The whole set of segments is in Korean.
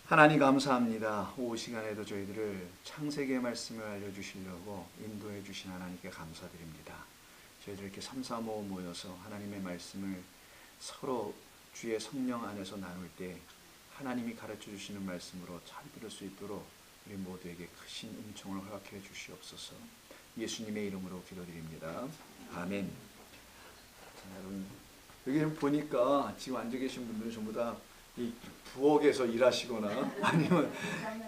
하나님 감사합니다. 오후 시간에도 저희들을 창세기의 말씀을 알려주시려고 인도해 주신 하나님께 감사드립니다. 저희들 이렇게 삼삼오오 모여서 하나님의 말씀을 서로 주의 성령 안에서 나눌 때 하나님이 가르쳐 주시는 말씀으로 잘 들을 수 있도록 우리 모두에게 크신 은총을 허락해 주시옵소서. 예수님의 이름으로 기도드립니다. 아멘. 자, 여러분 여기 보니까 지금 앉아 계신 분들은 전부 다 이 부엌에서 일하시거나 아니면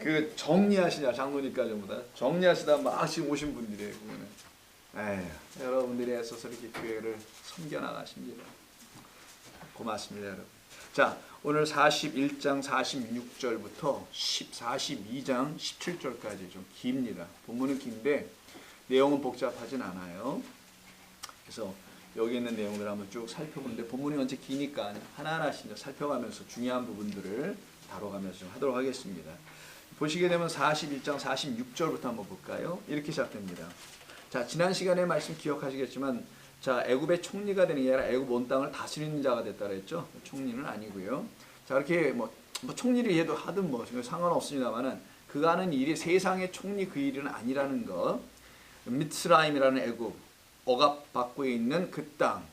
그 정리하시냐 장로니까 전부 다 정리하시다 막 지금 오신 분들이에요. 여러분들이 애써서 이렇게 교회를 섬겨 나가십니다. 고맙습니다, 여러분. 자, 오늘 41장 46절부터 42장 17절까지 좀 깁니다. 본문은 긴데 내용은 복잡하진 않아요. 그래서 여기 있는 내용들 한번 쭉 살펴보는데 본문이 언제 기니까 하나하나씩 살펴가면서 중요한 부분들을 다뤄가면서 좀 하도록 하겠습니다. 보시게 되면 41장 46절부터 한번 볼까요? 이렇게 시작됩니다. 자, 지난 시간에 말씀 기억하시겠지만 자, 애굽의 총리가 되는 게 아니라 애굽 온 땅을 다스리는 자가 됐다 그랬죠. 총리는 아니고요. 자, 이렇게 뭐 총리를 해도 하든 뭐 상관없습니다만은 그가 하는 일이 세상의 총리 그 일은 아니라는 거. 미스라임이라는 애굽 억압받고 있는 그 땅,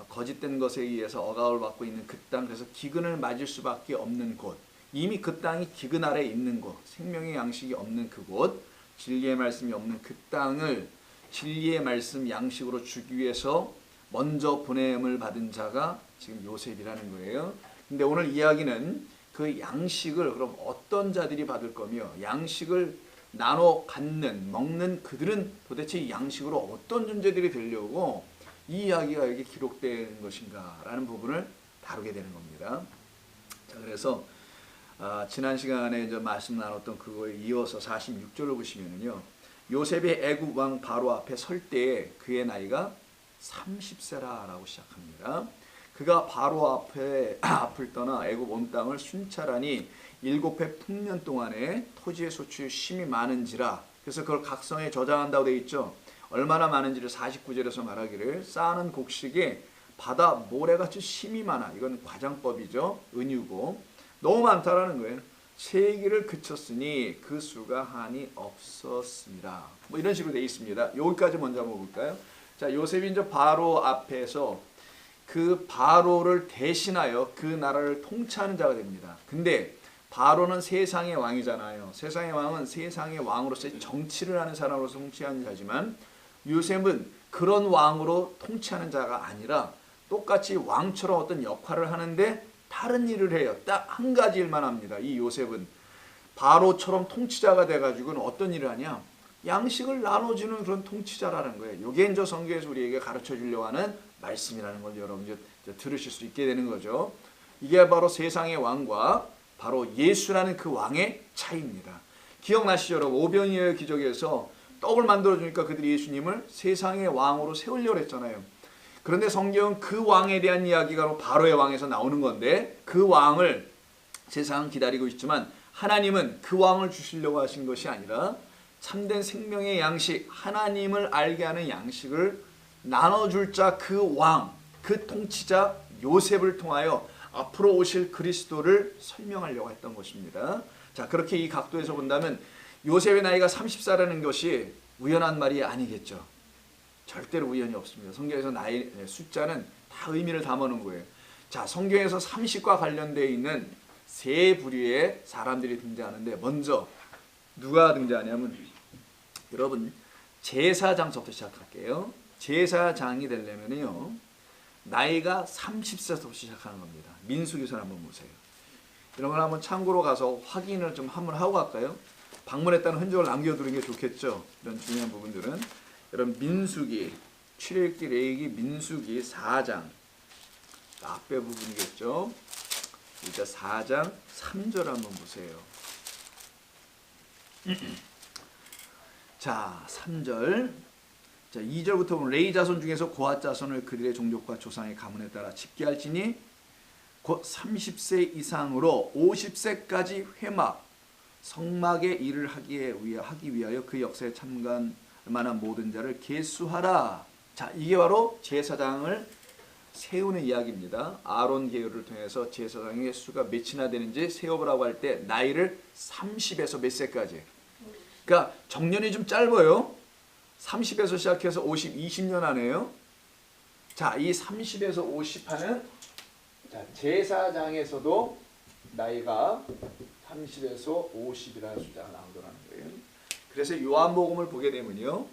거짓된 것에 의해서 억압을 받고 있는 그 땅, 그래서 기근을 맞을 수밖에 없는 곳, 이미 그 땅이 기근 아래에 있는 곳, 생명의 양식이 없는 그곳, 진리의 말씀이 없는 그 땅을 진리의 말씀 양식으로 주기 위해서 먼저 보냄을 받은 자가 지금 요셉이라는 거예요. 근데 오늘 이야기는 그 양식을 그럼 어떤 자들이 받을 거며 양식을 나눠 갖는, 먹는 그들은 도대체 이 양식으로 어떤 존재들이 되려고 이 이야기가 여기 기록된 것인가 라는 부분을 다루게 되는 겁니다. 자, 그래서 지난 시간에 이제 말씀 나눴던 그거에 이어서 46절을 보시면은요, 요셉이 애굽 왕 바로 앞에 설 때에 그의 나이가 30세라라고 시작합니다. 그가 바로 앞을 떠나 애굽 온 땅을 순찰하니 7해 풍년 동안에 토지의 소출이 심히 많은지라. 그래서 그걸 각성에 저장한다고 되어 있죠. 얼마나 많은지를 49절에서 말하기를 쌓는 곡식에 바다 모래같이 심이 많아. 이건 과장법이죠. 은유고 너무 많다라는 거예요. 세기를 그쳤으니 그 수가 한이 없었습니다. 뭐 이런 식으로 되어 있습니다. 여기까지 먼저 한번 볼까요? 자, 요셉이 이제 바로 앞에서 그 바로를 대신하여 그 나라를 통치하는 자가 됩니다. 근데 바로는 세상의 왕이잖아요. 세상의 왕은 세상의 왕으로서의 정치를 하는 사람으로서 통치하는 자지만 요셉은 그런 왕으로 통치하는 자가 아니라 똑같이 왕처럼 어떤 역할을 하는데 다른 일을 해요. 딱 한 가지 일만 합니다. 이 요셉은 바로처럼 통치자가 돼가지고는 어떤 일을 하냐? 양식을 나눠주는 그런 통치자라는 거예요. 이게 이제 성경에서 우리에게 가르쳐 주려고 하는 말씀이라는 걸 여러분 이제 들으실 수 있게 되는 거죠. 이게 바로 세상의 왕과 바로 예수라는 그 왕의 차이입니다. 기억나시죠, 여러분? 오병이어의 기적에서 떡을 만들어주니까 그들이 예수님을 세상의 왕으로 세우려고 했잖아요. 그런데 성경은 그 왕에 대한 이야기가 바로의 왕에서 나오는 건데 그 왕을 세상은 기다리고 있지만 하나님은 그 왕을 주시려고 하신 것이 아니라 참된 생명의 양식, 하나님을 알게 하는 양식을 나눠줄 자, 그 왕, 그 통치자 요셉을 통하여 앞으로 오실 그리스도를 설명하려고 했던 것입니다. 자, 그렇게 이 각도에서 본다면 요셉의 나이가 30살이라는 것이 우연한 말이 아니겠죠. 절대로 우연이 없습니다. 성경에서 나이 숫자는 다 의미를 담아놓은 거예요. 자, 성경에서 30과 관련되어 있는 세 부류의 사람들이 등장하는데 먼저 누가 등장하냐면 여러분 제사장부터 시작할게요. 제사장이 되려면요 나이가 30세부터 시작하는 겁니다. 민수기서 한번 보세요. 이런 걸 한번 참고로 가서 확인을 좀 한번 하고 갈까요? 방문했다는 흔적을 남겨두는 게 좋겠죠. 이런 중요한 부분들은 여러분 민수기, 출애굽기, 레위기, 민수기 4장 앞에 부분이겠죠. 이제 4장 3절 한번 보세요. 자, 3절. 자, 2절부터 보면 레위 자손 중에서 고핫 자손을 그들의 종족과 조상의 가문에 따라 집계할지니 곧 30세 이상으로 50세까지 회막 성막의 일을 하기 위하여 그 역사에 참가할 만한 모든 자를 계수하라. 자, 이게 바로 제사장을 세우는 이야기입니다. 아론 계열을 통해서 제사장의 수가 몇이나 되는지 세어보라고 할 때 나이를 30에서 몇 세까지. 그러니까 정년이 좀 짧아요. 30에서 시작해서 50, 20년 안에요. 자, 이 30에서 50 하는 제사장에서도 나이가 30에서 50이라는 숫자가 나오더라는 거예요. 그래서 요한복음을 보게 되면요,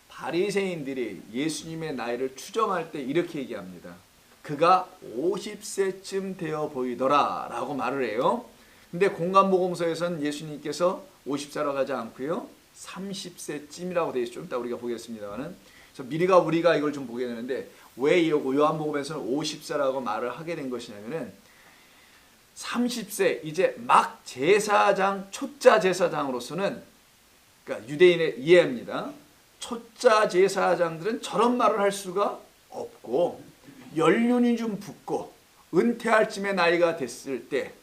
바리새인들이 예수님의 나이를 추정할 때 이렇게 얘기합니다. 그가 50세쯤 되어 보이더라 라고 말을 해요. 근데 공관복음서에서는 예수님께서 50세라고 하지 않고요, 30세쯤이라고 되어 있죠. 좀 이따 우리가 보겠습니다만은. 그래서 미리가 우리가 이걸 좀 보게 되는데, 왜 요한복음에서는 50세라고 말을 하게 된 것이냐면은 30세 이제 막 제사장, 초짜 제사장으로서는, 그러니까 유대인의 이해입니다. 초짜 제사장들은 저런 말을 할 수가 없고, 연륜이 좀 붙고 은퇴할 쯤의 나이가 됐을 때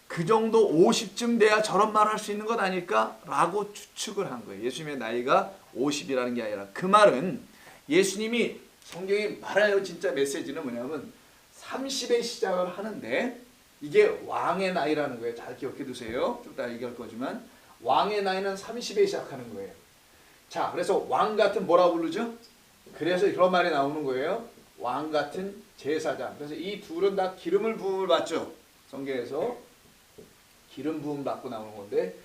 그 정도 50쯤 돼야 저런 말을 할 수 있는 것 아닐까? 라고 추측을 한 거예요. 예수님의 나이가 50이라는 게 아니라, 그 말은 예수님이 성경이 말하는 진짜 메시지는 뭐냐면 30에 시작을 하는데 이게 왕의 나이라는 거예요. 잘 기억해 두세요. 좀 이따 얘기할 거지만 왕의 나이는 30에 시작하는 거예요. 자, 그래서 왕 같은 뭐라고 부르죠? 그래서 그런 말이 나오는 거예요. 왕 같은 제사장. 그래서 이 둘은 다 기름을 부음을 받죠. 성경에서 기름 부음 받고 나오는 건데,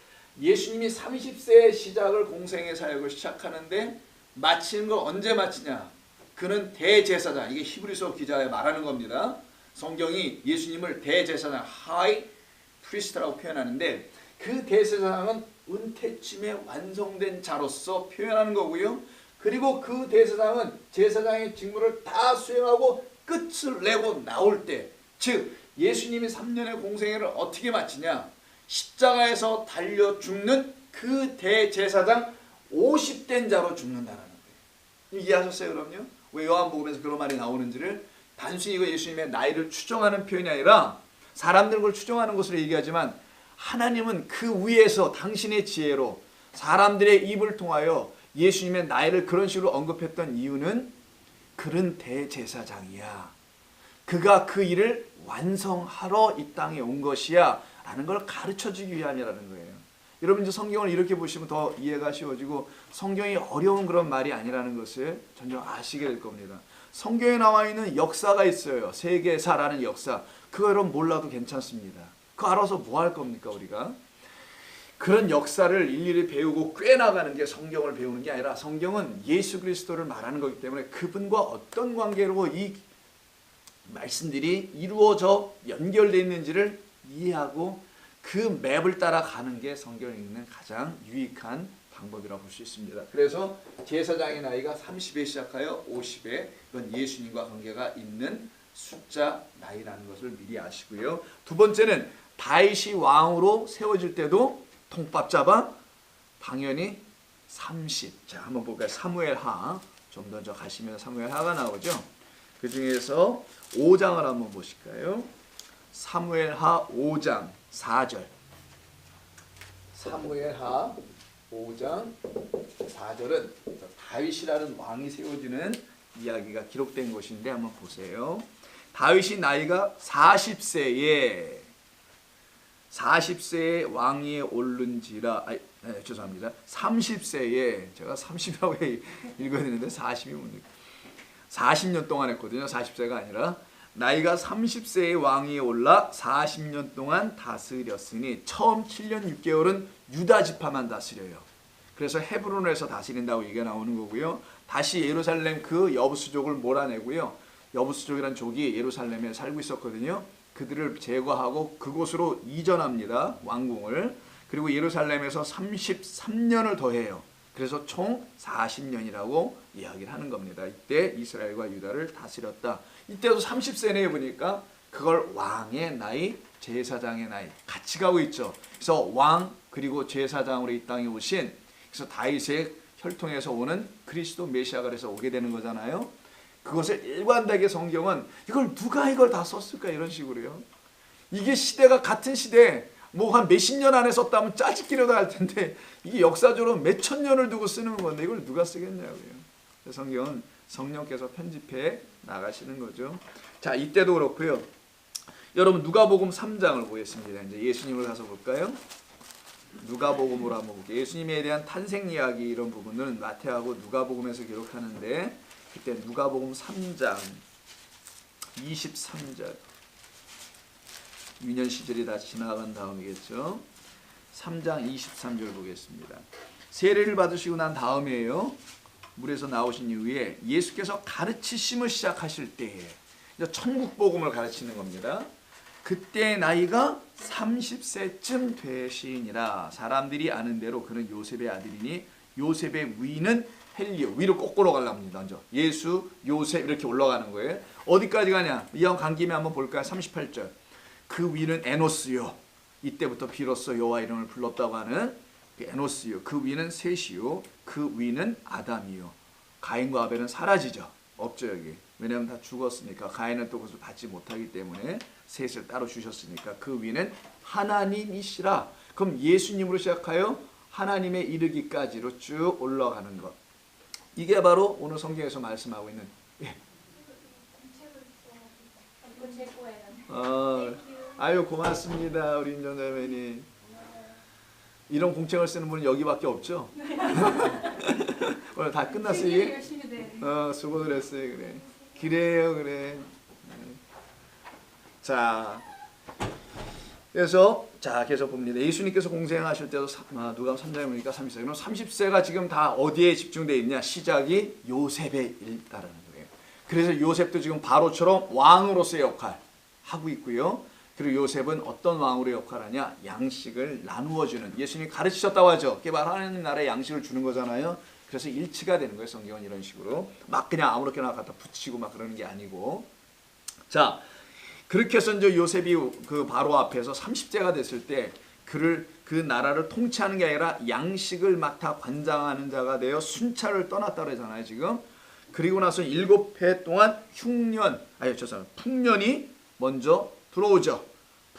예수님이 30세의 시작을 공생의 사역을 시작하는데 마치는 걸 언제 마치냐? 그는 대제사장. 이게 히브리서 기자에 말하는 겁니다. 성경이 예수님을 대제사장, 하이 프리스트라고 표현하는데, 그 대제사장은 은퇴쯤에 완성된 자로서 표현하는 거고요. 그리고 그 대제사장은 제사장의 직무를 다 수행하고 끝을 내고 나올 때, 즉 예수님이 3년의 공생애를 어떻게 마치냐? 십자가에서 달려 죽는 그 대제사장 50된 자로 죽는다는 거예요. 이해하셨어요? 그럼요? 왜 요한복음에서 그런 말이 나오는지를. 단순히 이거 예수님의 나이를 추정하는 표현이 아니라, 사람들은 그걸 추정하는 것으로 얘기하지만 하나님은 그 위에서 당신의 지혜로 사람들의 입을 통하여 예수님의 나이를 그런 식으로 언급했던 이유는, 그는 대제사장이야, 그가 그 일을 완성하러 이 땅에 온 것이야 라는 걸 가르쳐주기 위함이라는 거예요. 여러분 이제 성경을 이렇게 보시면 더 이해가 쉬워지고, 성경이 어려운 그런 말이 아니라는 것을 전혀 아시게 될 겁니다. 성경에 나와 있는 역사가 있어요. 세계사라는 역사. 그거 여러분 몰라도 괜찮습니다. 그거 알아서 뭐 할 겁니까 우리가? 그런 역사를 일일이 배우고 꿰나가는 게 성경을 배우는 게 아니라, 성경은 예수 그리스도를 말하는 거기 때문에 그분과 어떤 관계로 이 말씀들이 이루어져 연결되어 있는지를 이해하고 그 맵을 따라가는 게 성경을 읽는 가장 유익한 방법이라고 볼 수 있습니다. 그래서 제사장의 나이가 30에 시작하여 50에, 이건 예수님과 관계가 있는 숫자 나이라는 것을 미리 아시고요. 두 번째는 다윗이 왕으로 세워질 때도 통밥 잡아 당연히 30. 자, 한번 볼까요? 사무엘하. 좀 더 가시면 사무엘하가 나오죠. 그 중에서 5장을 한번 보실까요? 사무엘하 5장 4절. 사무엘하 5장 4절은 다윗이라는 왕이 세워지는 이야기가 기록된 것인데 한번 보세요. 다윗이 나이가 40세에 왕위에 오른지라, 죄송합니다. 30세에, 제가 30이라고 읽어야 되는데 40이 뭡니까? 40년 동안 했거든요. 40세가 아니라. 나이가 30세의 왕위에 올라 40년 동안 다스렸으니 처음 7년 6개월은 유다 지파만 다스려요. 그래서 헤브론에서 다스린다고 얘기가 나오는 거고요. 다시 예루살렘 그 여부수족을 몰아내고요. 여부수족이란 족이 예루살렘에 살고 있었거든요. 그들을 제거하고 그곳으로 이전합니다. 왕궁을. 그리고 예루살렘에서 33년을 더해요. 그래서 총 40년이라고 이야기를 하는 겁니다. 이때 이스라엘과 유다를 다스렸다. 이때도 30세네 보니까 그걸 왕의 나이, 제사장의 나이 같이 가고 있죠. 그래서 왕 그리고 제사장으로 이 땅에 오신, 그래서 다윗의 혈통에서 오는 그리스도 메시아가 돼서 오게 되는 거잖아요. 그것을 일관되게 성경은 이걸 다 썼을까 이런 식으로요. 이게 시대가 같은 시대 뭐 한 몇십 년 안에 썼다면 짜집기려도 할 텐데 이게 역사적으로 몇천 년을 두고 쓰는 건데 이걸 누가 쓰겠냐고요. 성경은 성령께서 편집해 나가시는 거죠. 자, 이때도 그렇고요. 여러분 누가복음 3장을 보겠습니다. 이제 예수님을 가서 볼까요? 누가복음으로 한번 볼게요. 예수님에 대한 탄생 이야기 이런 부분은 마태하고 누가복음에서 기록하는데 그때 누가복음 3장 23절 유년 시절이 다 지나간 다음이겠죠. 3장 23절 보겠습니다. 세례를 받으시고 난 다음에요. 물에서 나오신 이후에 예수께서 가르치심을 시작하실 때에 천국 복음을 가르치는 겁니다. 그때 나이가 30세쯤 되시니라. 사람들이 아는 대로 그는 요셉의 아들이니 요셉의 위는 헬리오. 위로 거꾸로 가려합니다. 먼저 예수, 요셉 이렇게 올라가는 거예요. 어디까지 가냐? 이왕 간 김에 한번 볼까요? 38절. 그 위는 에노스요. 이때부터 비로소 여호와 이름을 불렀다고 하는 에노스요. 그 위는 셋이요. 그 위는 아담이요. 가인과 아벨은 사라지죠. 없죠 여기. 왜냐하면 다 죽었으니까. 가인은 또 그것을 받지 못하기 때문에 셋을 따로 주셨으니까 그 위는 하나님이시라. 그럼 예수님으로 시작하여 하나님에 이르기까지로 쭉 올라가는 것. 이게 바로 오늘 성경에서 말씀하고 있는 아유 고맙습니다. 우리 임전자매님. 이런 공책을 쓰는 분은 여기밖에 없죠? 오늘 다 끝났어요? 수고들 했어요. 그래. 그래요, 그래. 자, 그래서 계속 봅니다. 예수님께서 공생하실 때도 누가 3장에 보니까 30세. 그럼 30세가 지금 다 어디에 집중되어 있냐? 시작이 요셉에 있다라는 거예요. 그래서 요셉도 지금 바로처럼 왕으로서의 역할 하고 있고요. 그리고 요셉은 어떤 왕으로 역할하냐? 양식을 나누어 주는. 예수님이 가르치셨다고 하죠. 그게 바로 하나님 나라의 양식을 주는 거잖아요. 그래서 일치가 되는 거예요. 성경은 이런 식으로. 막 그냥 아무렇게나 갖다 붙이고 막 그러는 게 아니고. 자, 그렇게 해서 이제 요셉이 그 바로 앞에서 30세가 됐을 때 그를 그 나라를 통치하는 게 아니라 양식을 맡아 관장하는 자가 되어 순찰을 떠났다 그러잖아요, 지금. 그리고 나서 7해 동안 풍년이 먼저 들어오죠.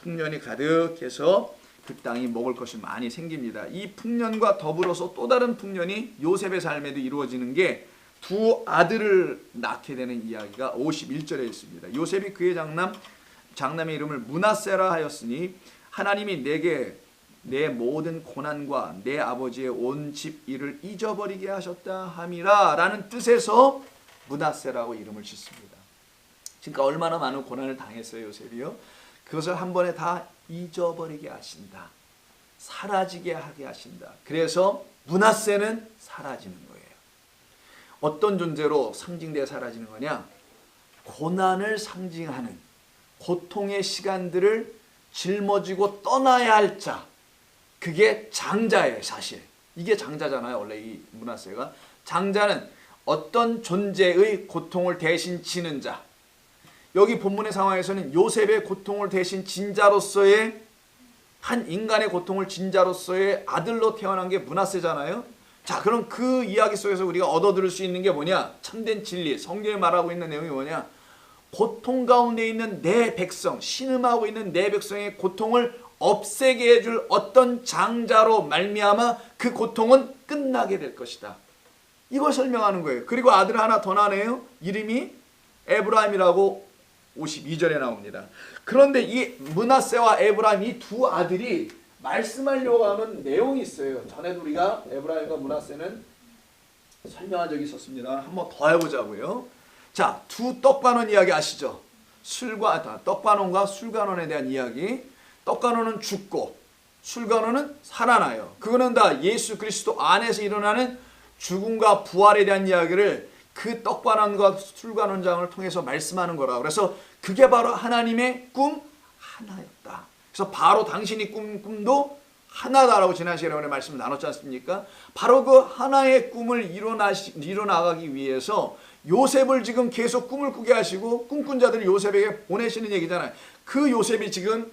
풍년이 가득해서 그 땅이 먹을 것이 많이 생깁니다. 이 풍년과 더불어서 또 다른 풍년이 요셉의 삶에도 이루어지는 게 두 아들을 낳게 되는 이야기가 51절에 있습니다. 요셉이 그의 장남의 이름을 므낫세라 하였으니 하나님이 내게 내 모든 고난과 내 아버지의 온 집 일을 잊어버리게 하셨다 함이라 라는 뜻에서 므낫세라고 이름을 짓습니다. 그러니까 얼마나 많은 고난을 당했어요, 요셉이요. 그것을 한 번에 다 잊어버리게 하신다. 사라지게 하게 하신다. 그래서 므낫세는 사라지는 거예요. 어떤 존재로 상징되어 사라지는 거냐? 고난을 상징하는 고통의 시간들을 짊어지고 떠나야 할 자. 그게 장자예요, 사실. 이게 장자잖아요, 원래 이 므낫세가. 장자는 어떤 존재의 고통을 대신 지는 자. 여기 본문의 상황에서는 요셉의 고통을 대신 진 자로서의 한 인간의 고통을 진 자로서의 아들로 태어난 게 므낫세잖아요. 자, 그럼 그 이야기 속에서 우리가 얻어들을 수 있는 게 뭐냐? 참된 진리, 성경에 말하고 있는 내용이 뭐냐? 고통 가운데 있는 내 백성, 신음하고 있는 내 백성의 고통을 없애게 해줄 어떤 장자로 말미암아 그 고통은 끝나게 될 것이다. 이걸 설명하는 거예요. 그리고 아들 하나 더 나네요. 이름이 에브라임이라고 52절에 나옵니다. 그런데 이 므낫세와 에브라임 이 두 아들이 말씀하려고 하는 내용이 있어요. 전에도 우리가 에브라임과 므낫세는 설명한 적이 있었습니다. 한번 더 해보자고요. 자, 두 떡관원 이야기 아시죠? 떡관원과 술관원에 대한 이야기. 떡관원은 죽고 술관원은 살아나요. 그거는 다 예수 그리스도 안에서 일어나는 죽음과 부활에 대한 이야기를 그 떡관원과 술관원장을 통해서 말씀하는 거라. 그래서 그게 바로 하나님의 꿈 하나였다. 그래서 바로 당신이 꿈도 하나다라고 지난 시간에 말씀을 나눴지 않습니까? 바로 그 하나의 꿈을 이뤄나가기 위해서 요셉을 지금 계속 꿈을 꾸게 하시고 꿈꾼 자들을 요셉에게 보내시는 얘기잖아요. 그 요셉이 지금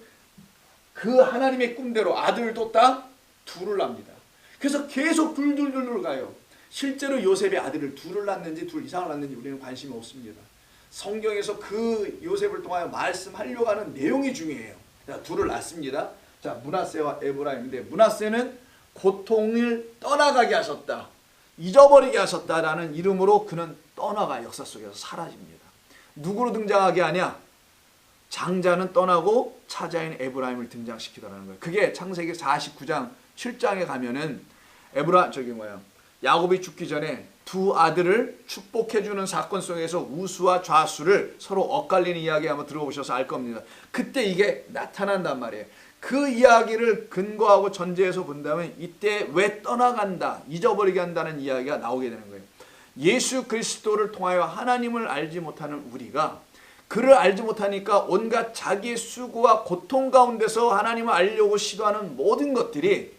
그 하나님의 꿈대로 아들도 딱 둘을 낳습니다. 그래서 계속 둘 가요. 실제로 요셉이 아들을 둘을 낳는지 둘 이상을 낳는지 우리는 관심이 없습니다. 성경에서 그 요셉을 통하여 말씀하려고 하는 내용이 중요해요. 자, 둘을 낳습니다. 자, 므낫세와 에브라임인데 므낫세는 고통을 떠나가게 하셨다. 잊어버리게 하셨다라는 이름으로 그는 떠나가 역사 속에서 사라집니다. 누구로 등장하게 하냐? 장자는 떠나고 차자인 에브라임을 등장시키더라는 거예요. 그게 창세기 49장 7장에 가면은 야곱이 죽기 전에 두 아들을 축복해주는 사건 속에서 우수와 좌수를 서로 엇갈리는 이야기 한번 들어보셔서 알 겁니다. 그때 이게 나타난단 말이에요. 그 이야기를 근거하고 전제해서 본다면 이때 왜 떠나간다, 잊어버리게 한다는 이야기가 나오게 되는 거예요. 예수 그리스도를 통하여 하나님을 알지 못하는 우리가 그를 알지 못하니까 온갖 자기의 수고와 고통 가운데서 하나님을 알려고 시도하는 모든 것들이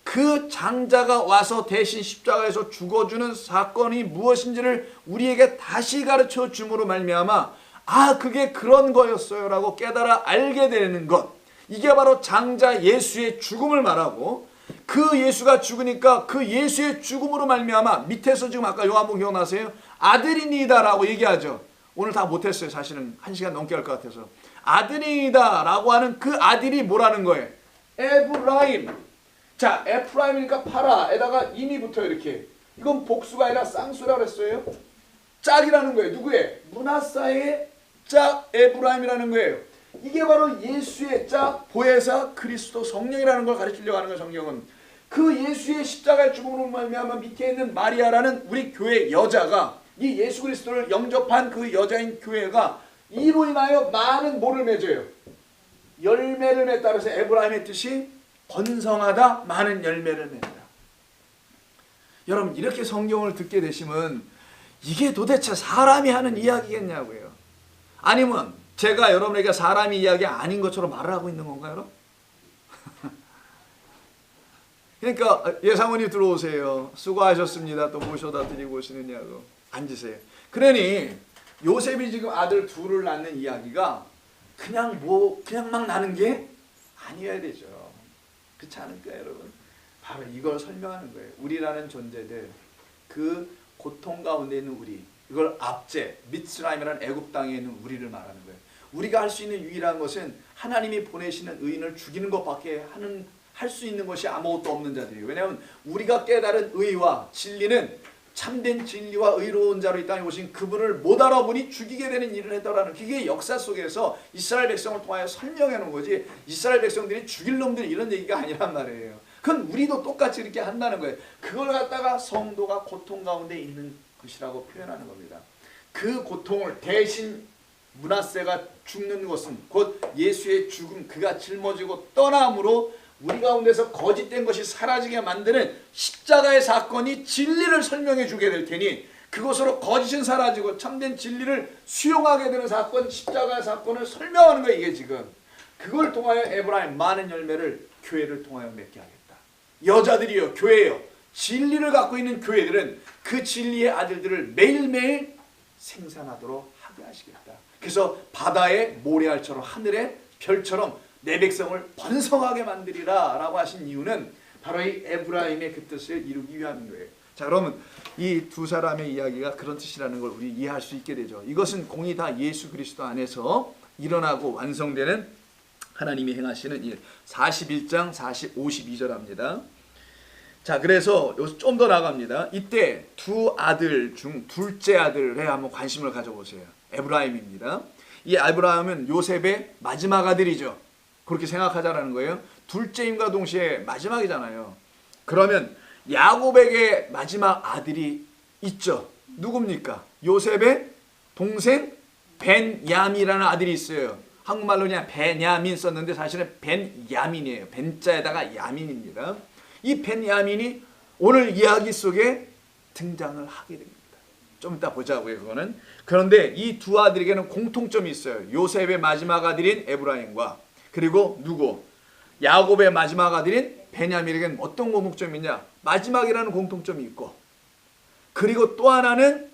그 장자가 와서 대신 십자가에서 죽어주는 사건이 무엇인지를 우리에게 다시 가르쳐 줌으로 말미암아 그게 그런 거였어요 라고 깨달아 알게 되는 것, 이게 바로 장자 예수의 죽음을 말하고, 그 예수가 죽으니까 그 예수의 죽음으로 말미암아 밑에서 지금 아까 요한복음 기억나세요? 아들이니이다 라고 얘기하죠. 오늘 다 못했어요. 사실은 1시간 넘게 할 것 같아서. 아들이다 라고 하는 그 아들이 뭐라는 거예요? 에브라임. 자, 에프라임이니까 파라에다가 임이 붙어요. 이렇게. 이건 복수가 아니라 쌍수라고 했어요. 짝이라는 거예요. 누구의? 므낫사의 짝 에브라임이라는 거예요. 이게 바로 예수의 짝 보혜사 그리스도 성령이라는 걸 가르치려고 하는 거예요. 성경은. 그 예수의 십자가의 죽음으로 말미암아 밑에 있는 마리아라는 우리 교회 여자가, 이 예수 그리스도를 영접한 그 여자인 교회가 이로 인하여 많은 뭐를 맺어요? 열매를 맺다. 그래서 에브라임의 뜻이 번성하다, 많은 열매를 맺다. 여러분, 이렇게 성경을 듣게 되시면 이게 도대체 사람이 하는 이야기겠냐고요. 아니면 제가 여러분에게 사람이 이야기 아닌 것처럼 말을 하고 있는 건가요, 여러분? 그러니까 예사모님 들어오세요. 수고하셨습니다. 또 모셔다 드리고 오시느냐고. 앉으세요. 그러니 요셉이 지금 아들 둘을 낳는 이야기가 그냥 막 나는 게 아니어야 되죠. 그렇지 않을까요, 여러분? 바로 이걸 설명하는 거예요. 우리라는 존재들, 그 고통 가운데 있는 우리, 이걸 압제, 미스라임이라는 애굽 땅에 있는 우리를 말하는 거예요. 우리가 할 수 있는 유일한 것은 하나님이 보내시는 의인을 죽이는 것밖에 할 수 있는 것이 아무것도 없는 자들이에요. 왜냐하면 우리가 깨달은 의와 진리는 참된 진리와 의로운 자로 이 땅에 오신 그분을 못 알아보니 죽이게 되는 일을 했더라는, 그게 역사 속에서 이스라엘 백성을 통하여 설명해 놓은 거지, 이스라엘 백성들이 죽일 놈들이 이런 얘기가 아니란 말이에요. 그건 우리도 똑같이 이렇게 한다는 거예요. 그걸 갖다가 성도가 고통 가운데 있는 것이라고 표현하는 겁니다. 그 고통을 대신 므낫세가 죽는 것은 곧 예수의 죽음, 그가 짊어지고 떠남으로 우리 가운데서 거짓된 것이 사라지게 만드는 십자가의 사건이 진리를 설명해 주게 될 테니, 그것으로 거짓은 사라지고 참된 진리를 수용하게 되는 사건, 십자가의 사건을 설명하는 거예요. 이게 지금 그걸 통하여 에브라임 많은 열매를 교회를 통하여 맺게 하겠다. 여자들이요, 교회요, 진리를 갖고 있는 교회들은 그 진리의 아들들을 매일매일 생산하도록 하게 하시겠다. 그래서 바다의 모래알처럼 하늘의 별처럼 내 백성을 번성하게 만들이라 라고 하신 이유는 바로 이 에브라임의 그 뜻을 이루기 위함인 거예요. 자, 그러면 이 두 사람의 이야기가 그런 뜻이라는 걸 우리 이해할 수 있게 되죠. 이것은 공이 다 예수 그리스도 안에서 일어나고 완성되는 하나님이 행하시는 일. 41장 52절 합니다. 자, 그래서 여기서 좀 더 나갑니다. 이때 두 아들 중 둘째 아들에 한번 관심을 가져보세요. 에브라임입니다. 이 에브라임은 요셉의 마지막 아들이죠. 그렇게 생각하자라는 거예요. 둘째임과 동시에 마지막이잖아요. 그러면 야곱에게 마지막 아들이 있죠. 누굽니까? 요셉의 동생 벤야민이라는 아들이 있어요. 한국말로 그냥 벤야민 썼는데 사실은 벤야민이에요. 벤자에다가 야민입니다. 이 벤야민이 오늘 이야기 속에 등장을 하게 됩니다. 좀 이따 보자고요, 그거는. 그런데 이 두 아들에게는 공통점이 있어요. 요셉의 마지막 아들인 에브라임과, 그리고 누구? 야곱의 마지막 아들인 베냐민에게는 어떤 공통점이 있냐? 마지막이라는 공통점이 있고, 그리고 또 하나는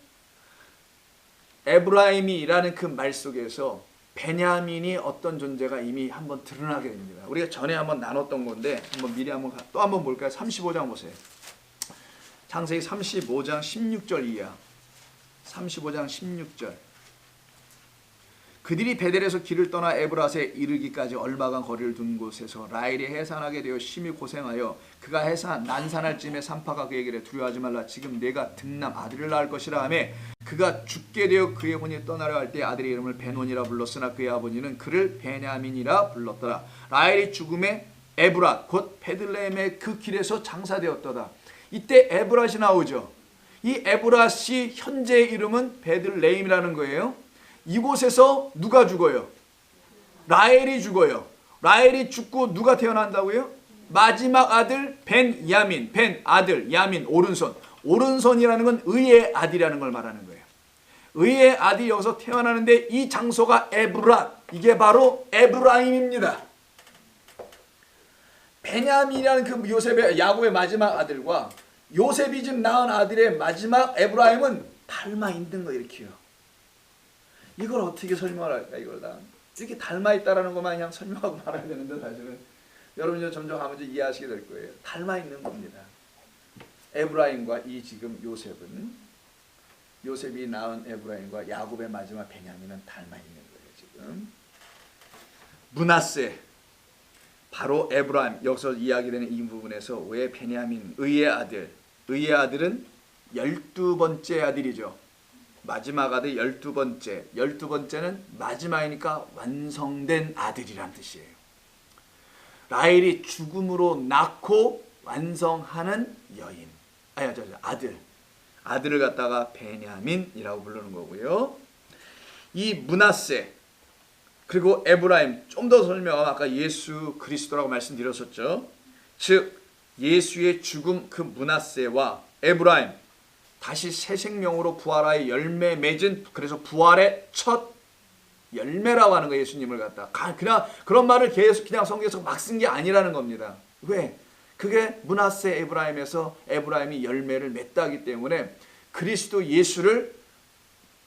에브라임이라는 그 말 속에서 베냐민이 어떤 존재가 이미 한번 드러나게 됩니다. 우리가 전에 한번 나눴던 건데 한번 미리 또 한번 볼까요? 35장 보세요. 창세기 35장 16절 이하. 35장 16절. 그들이 베델에서 길을 떠나 에브라스에 이르기까지 얼마간 거리를 둔 곳에서 라헬이 해산하게 되어 심히 고생하여 그가 난산할 쯤에 산파가 그에게 이르되 두려워하지 말라. 지금 내가 등남 아들을 낳을 것이라 하며 그가 죽게 되어 그의 혼이 떠나려 할 때 아들의 이름을 베논이라 불렀으나 그의 아버지는 그를 베냐민이라 불렀더라. 라헬이 죽음에 에브랏 곧 베들레헴의 그 길에서 장사되었도다. 이때 에브랏이 나오죠. 이 에브랏이 현재의 이름은 베들레헴이라는 거예요. 이곳에서 누가 죽어요? 라헬이 죽어요. 라헬이 죽고 누가 태어난다고요? 마지막 아들 벤야민, 벤 아들, 야민 오른손. 오른손이라는 건 의의 아들이라는 걸 말하는 거예요. 의의 아들이 여기서 태어나는데 이 장소가 에브랏, 이게 바로 에브라임입니다. 베냐민이라는 그 요셉의 야곱의 마지막 아들과 요셉이 지금 낳은 아들의 마지막 에브라임은 닮아 있는 거 이렇게요. 이걸 어떻게 설명을 할까? 이걸 다 이렇게 닮아 있다라는 것만 그냥 설명하고 말아야 되는데 사실은 여러분이 점점 하면 이해하시게 될 거예요. 닮아 있는 겁니다. 에브라임과 이 지금 요셉이 낳은 에브라임과 야곱의 마지막 베냐민은 닮아 있는 거예요. 지금 므낫세 바로 에브라임 여기서 이야기되는 이 부분에서 왜 베냐민 의의 아들은 12번째 아들이죠. 마지막 아들 12번째. 12번째는 마지막이니까 완성된 아들이란 뜻이에요. 라헬이 죽음으로 낳고 완성하는 여인. 아들을 갖다가 베냐민이라고 부르는 거고요. 이 므낫세 그리고 에브라임 좀 더 설명하면 아까 예수 그리스도라고 말씀드렸었죠. 즉 예수의 죽음 그 므낫세와 에브라임 다시 새 생명으로 부활하여 열매 맺은 그래서 부활의 첫 열매라고 하는 거예요. 예수님을 갖다 그냥 그런 말을 계속 그냥 성경에서 막 쓴 게 아니라는 겁니다. 왜? 그게 므낫세 에브라임에서 에브라임이 열매를 맺다기 때문에 그리스도 예수를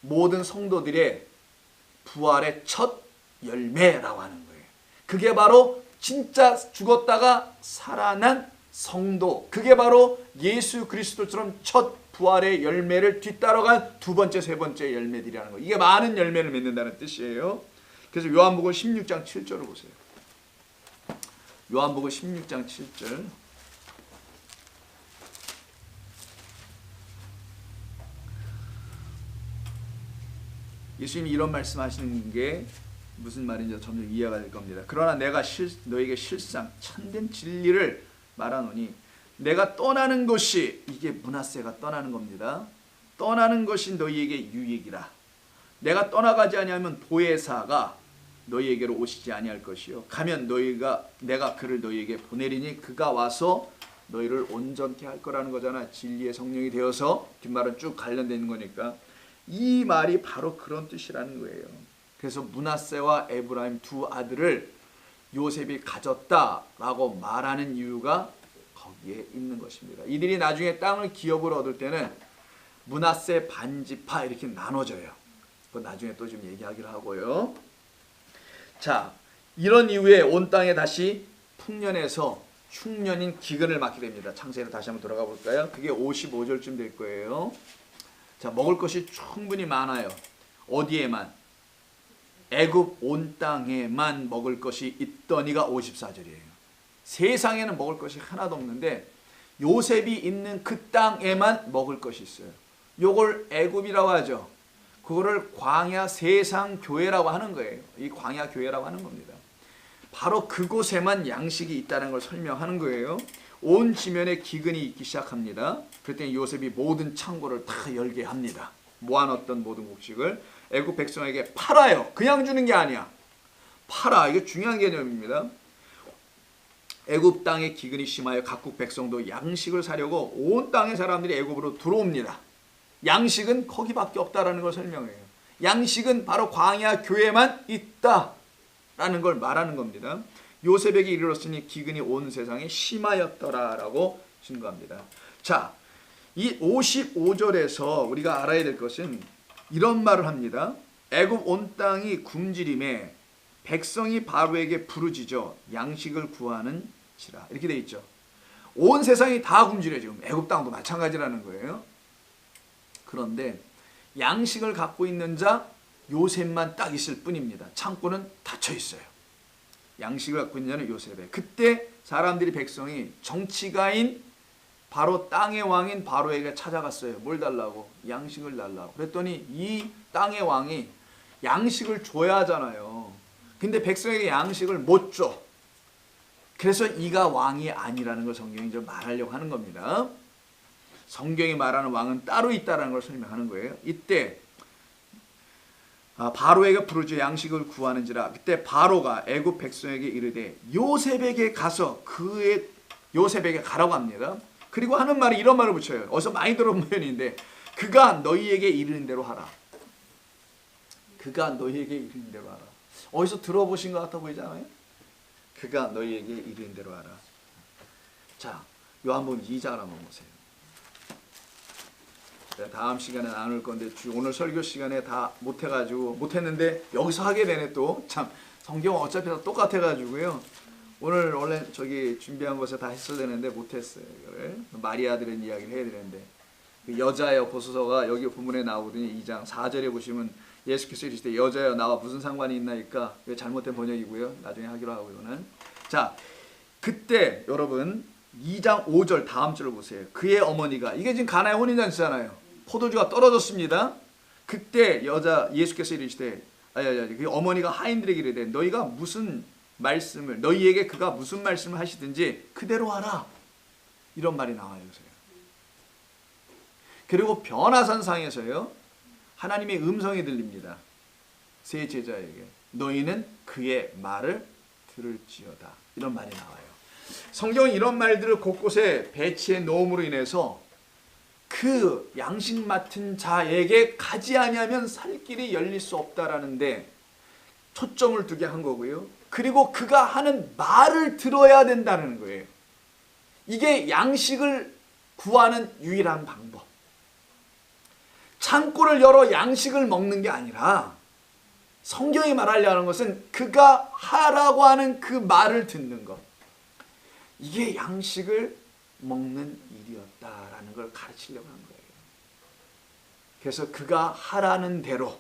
모든 성도들의 부활의 첫 열매라고 하는 거예요. 그게 바로 진짜 죽었다가 살아난 성도. 그게 바로 예수 그리스도처럼 첫 부활의 열매를 뒤따라간 두 번째, 세 번째 열매들이라는 거예요. 이게 많은 열매를 맺는다는 뜻이에요. 그래서 요한복음 16장 7절을 보세요. 요한복음 16장 7절. 예수님이 이런 말씀하시는 게 무슨 말인지 점점 이해가 될 겁니다. 그러나 내가 너에게 실상 참된 진리를 말하노니 내가 떠나는 것이 이게 므낫세가 떠나는 겁니다. 떠나는 것이 너희에게 유익이라. 내가 떠나가지 아니하면 보혜사가 너희에게로 오시지 아니할 것이요 가면 내가 그를 너희에게 보내리니 그가 와서 너희를 온전케 할 거라는 거잖아. 진리의 성령이 되어서 뒷말은 쭉 관련되는 거니까 이 말이 바로 그런 뜻이라는 거예요. 그래서 므낫세와 에브라임 두 아들을 요셉이 가졌다라고 말하는 이유가 거기에 있는 것입니다. 이들이 나중에 땅을 기업으로 얻을 때는 므낫세 반지파 이렇게 나눠져요. 그건 나중에 또 좀 얘기하기로 하고요. 자, 이런 이후에 온 땅에 다시 풍년에서 흉년인 기근을 맞게 됩니다. 창세기로 다시 한번 돌아가 볼까요? 그게 55절쯤 될 거예요. 자, 먹을 것이 충분히 많아요. 어디에만? 애굽 온 땅에만 먹을 것이 있더니가 54절이에요. 세상에는 먹을 것이 하나도 없는데 요셉이 있는 그 땅에만 먹을 것이 있어요. 요걸 애굽이라고 하죠. 그거를 광야 세상 교회라고 하는 거예요. 이 광야 교회라고 하는 겁니다. 바로 그곳에만 양식이 있다는 걸 설명하는 거예요. 온 지면에 기근이 있기 시작합니다. 그때 요셉이 모든 창고를 다 열게 합니다. 모아놨던 모든 곡식을 애굽 백성에게 팔아요. 그냥 주는 게 아니야. 팔아. 이게 중요한 개념입니다. 애굽 땅에 기근이 심하여 각국 백성도 양식을 사려고 온 땅의 사람들이 애굽으로 들어옵니다. 양식은 거기밖에 없다라는 걸 설명해요. 양식은 바로 광야 교회만 있다라는 걸 말하는 겁니다. 요셉에게 이르렀으니 기근이 온 세상에 심하였더라라고 증거합니다. 자, 이 55절에서 우리가 알아야 될 것은 이런 말을 합니다. 애굽 온 땅이 굶주림에 백성이 바로에게 부르짖어 양식을 구하는지라 이렇게 돼 있죠. 온 세상이 다 굶주려 지금. 애굽 땅도 마찬가지라는 거예요. 그런데 양식을 갖고 있는 자 요셉만 딱 있을 뿐입니다. 창고는 닫혀 있어요. 양식을 갖고 있는 요셉에. 그때 사람들이 백성이 정치가인 바로 땅의 왕인 바로에게 찾아갔어요. 뭘 달라고? 양식을 달라고. 그랬더니 이 땅의 왕이 양식을 줘야 하잖아요. 근데 백성에게 양식을 못 줘. 그래서 이가 왕이 아니라는 걸 성경이 좀 말하려고 하는 겁니다. 성경이 말하는 왕은 따로 있다는 걸 설명하는 거예요. 이때 바로에게 부르짖어 양식을 구하는지라. 그때 바로가 애굽 백성에게 이르되 요셉에게 가서 요셉에게 가라고 합니다. 그리고 하는 말이 이런 말을 붙여요. 어디서 많이 들어본 표현인데 그가 너희에게 이르는 대로 하라. 그가 너희에게 이르는 대로 하라. 어디서 들어보신 것 같아 보이잖아요. 그가 너희에게 이르는 대로 하라. 자, 요한복음 2장 한번 보세요. 다음 시간에 나눌 건데 오늘 설교 시간에 다 못했는데 여기서 하게 되네. 또 참 성경은 어차피 다 똑같아가지고요. 오늘 원래 저기 준비한 것에 다 했어야 되는데 못했어요. 이거를 마리아들은 이야기를 해야 되는데 그 여자여 보소서가 여기 본문에 나오더니 2장 4절에 보시면 예수께서 이르시되 여자여 나와 무슨 상관이 있나이까. 이거 잘못된 번역이고요. 나중에 하기로 하고 이거는. 자, 그때 여러분 2장 5절 다음 절을 보세요. 그의 어머니가 이게 지금 가나의 혼인잔치잖아요. 포도주가 떨어졌습니다. 그때 예수께서 이르시되 그 어머니가 하인들에게 이르되 너희가 무슨 말씀을 너희에게 그가 무슨 말씀을 하시든지 그대로 하라. 이런 말이 나와요. 그리고 변화산상에서요. 하나님의 음성이 들립니다. 세 제자에게 너희는 그의 말을 들을지어다. 이런 말이 나와요. 성경은 이런 말들을 곳곳에 배치해 놓음으로 인해서 그 양식 맡은 자에게 가지 아니하면 살 길이 열릴 수 없다라는데 초점을 두게 한 거고요. 그리고 그가 하는 말을 들어야 된다는 거예요. 이게 양식을 구하는 유일한 방법. 창고를 열어 양식을 먹는 게 아니라 성경이 말하려는 것은 그가 하라고 하는 그 말을 듣는 것. 이게 양식을 먹는 일이었다라는 걸 가르치려고 하는 거예요. 그래서 그가 하라는 대로,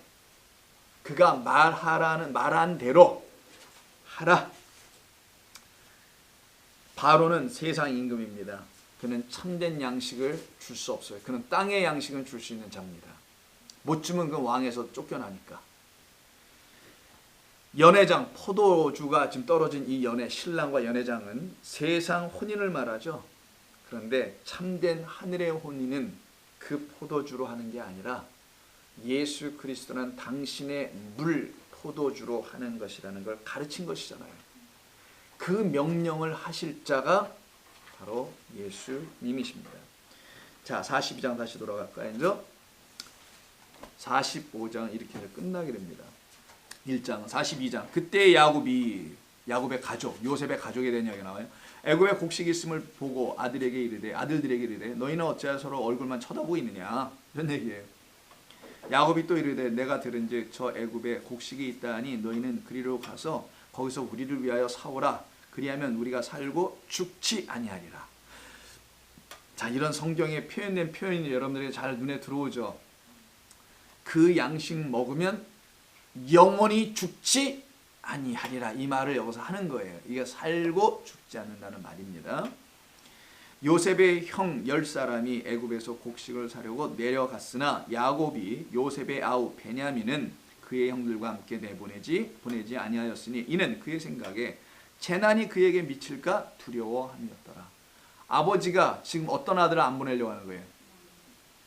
그가 말한 대로 하라. 바로는 세상 임금입니다. 그는 참된 양식을 줄 수 없어요. 그는 땅의 양식은 줄 수 있는 자입니다. 못 주면 그 왕에서 쫓겨나니까. 연회장, 포도주가 지금 떨어진 이 신랑과 연회장은 세상 혼인을 말하죠. 그런데 참된 하늘의 혼인은 그 포도주로 하는 게 아니라 예수 그리스도는 당신의 물 포도주로 하는 것이라는 걸 가르친 것이잖아요. 그 명령을 하실 자가 바로 예수님이십니다. 자, 42장 다시 돌아갈까요? 45장 이렇게 해서 끝나게 됩니다. 1장 42장 그때 야곱의 가족 요셉의 가족에 대한 이야기가 나와요. 애굽에 곡식이 있음을 보고 아들들에게 이르되 너희는 어찌하여 서로 얼굴만 쳐다보고 있느냐. 이런 얘기예요. 야곱이 또 이르되 내가 들은즉 저 애굽에 곡식이 있다 하니 너희는 그리로 가서 거기서 우리를 위하여 사오라. 그리하면 우리가 살고 죽지 아니하리라. 자, 이런 성경에 표현된 표현이 여러분들에게 잘 눈에 들어오죠. 그 양식 먹으면 영원히 죽지 아니하리라. 이 말을 여기서 하는 거예요. 이게 살고 죽지 않는다는 말입니다. 요셉의 형 10사람이 애굽에서 곡식을 사려고 내려갔으나 야곱이 요셉의 아우 베냐민은 그의 형들과 함께 보내지 아니하였으니 이는 그의 생각에 재난이 그에게 미칠까 두려워함이었더라. 아버지가 지금 어떤 아들을 안 보내려고 하는 거예요?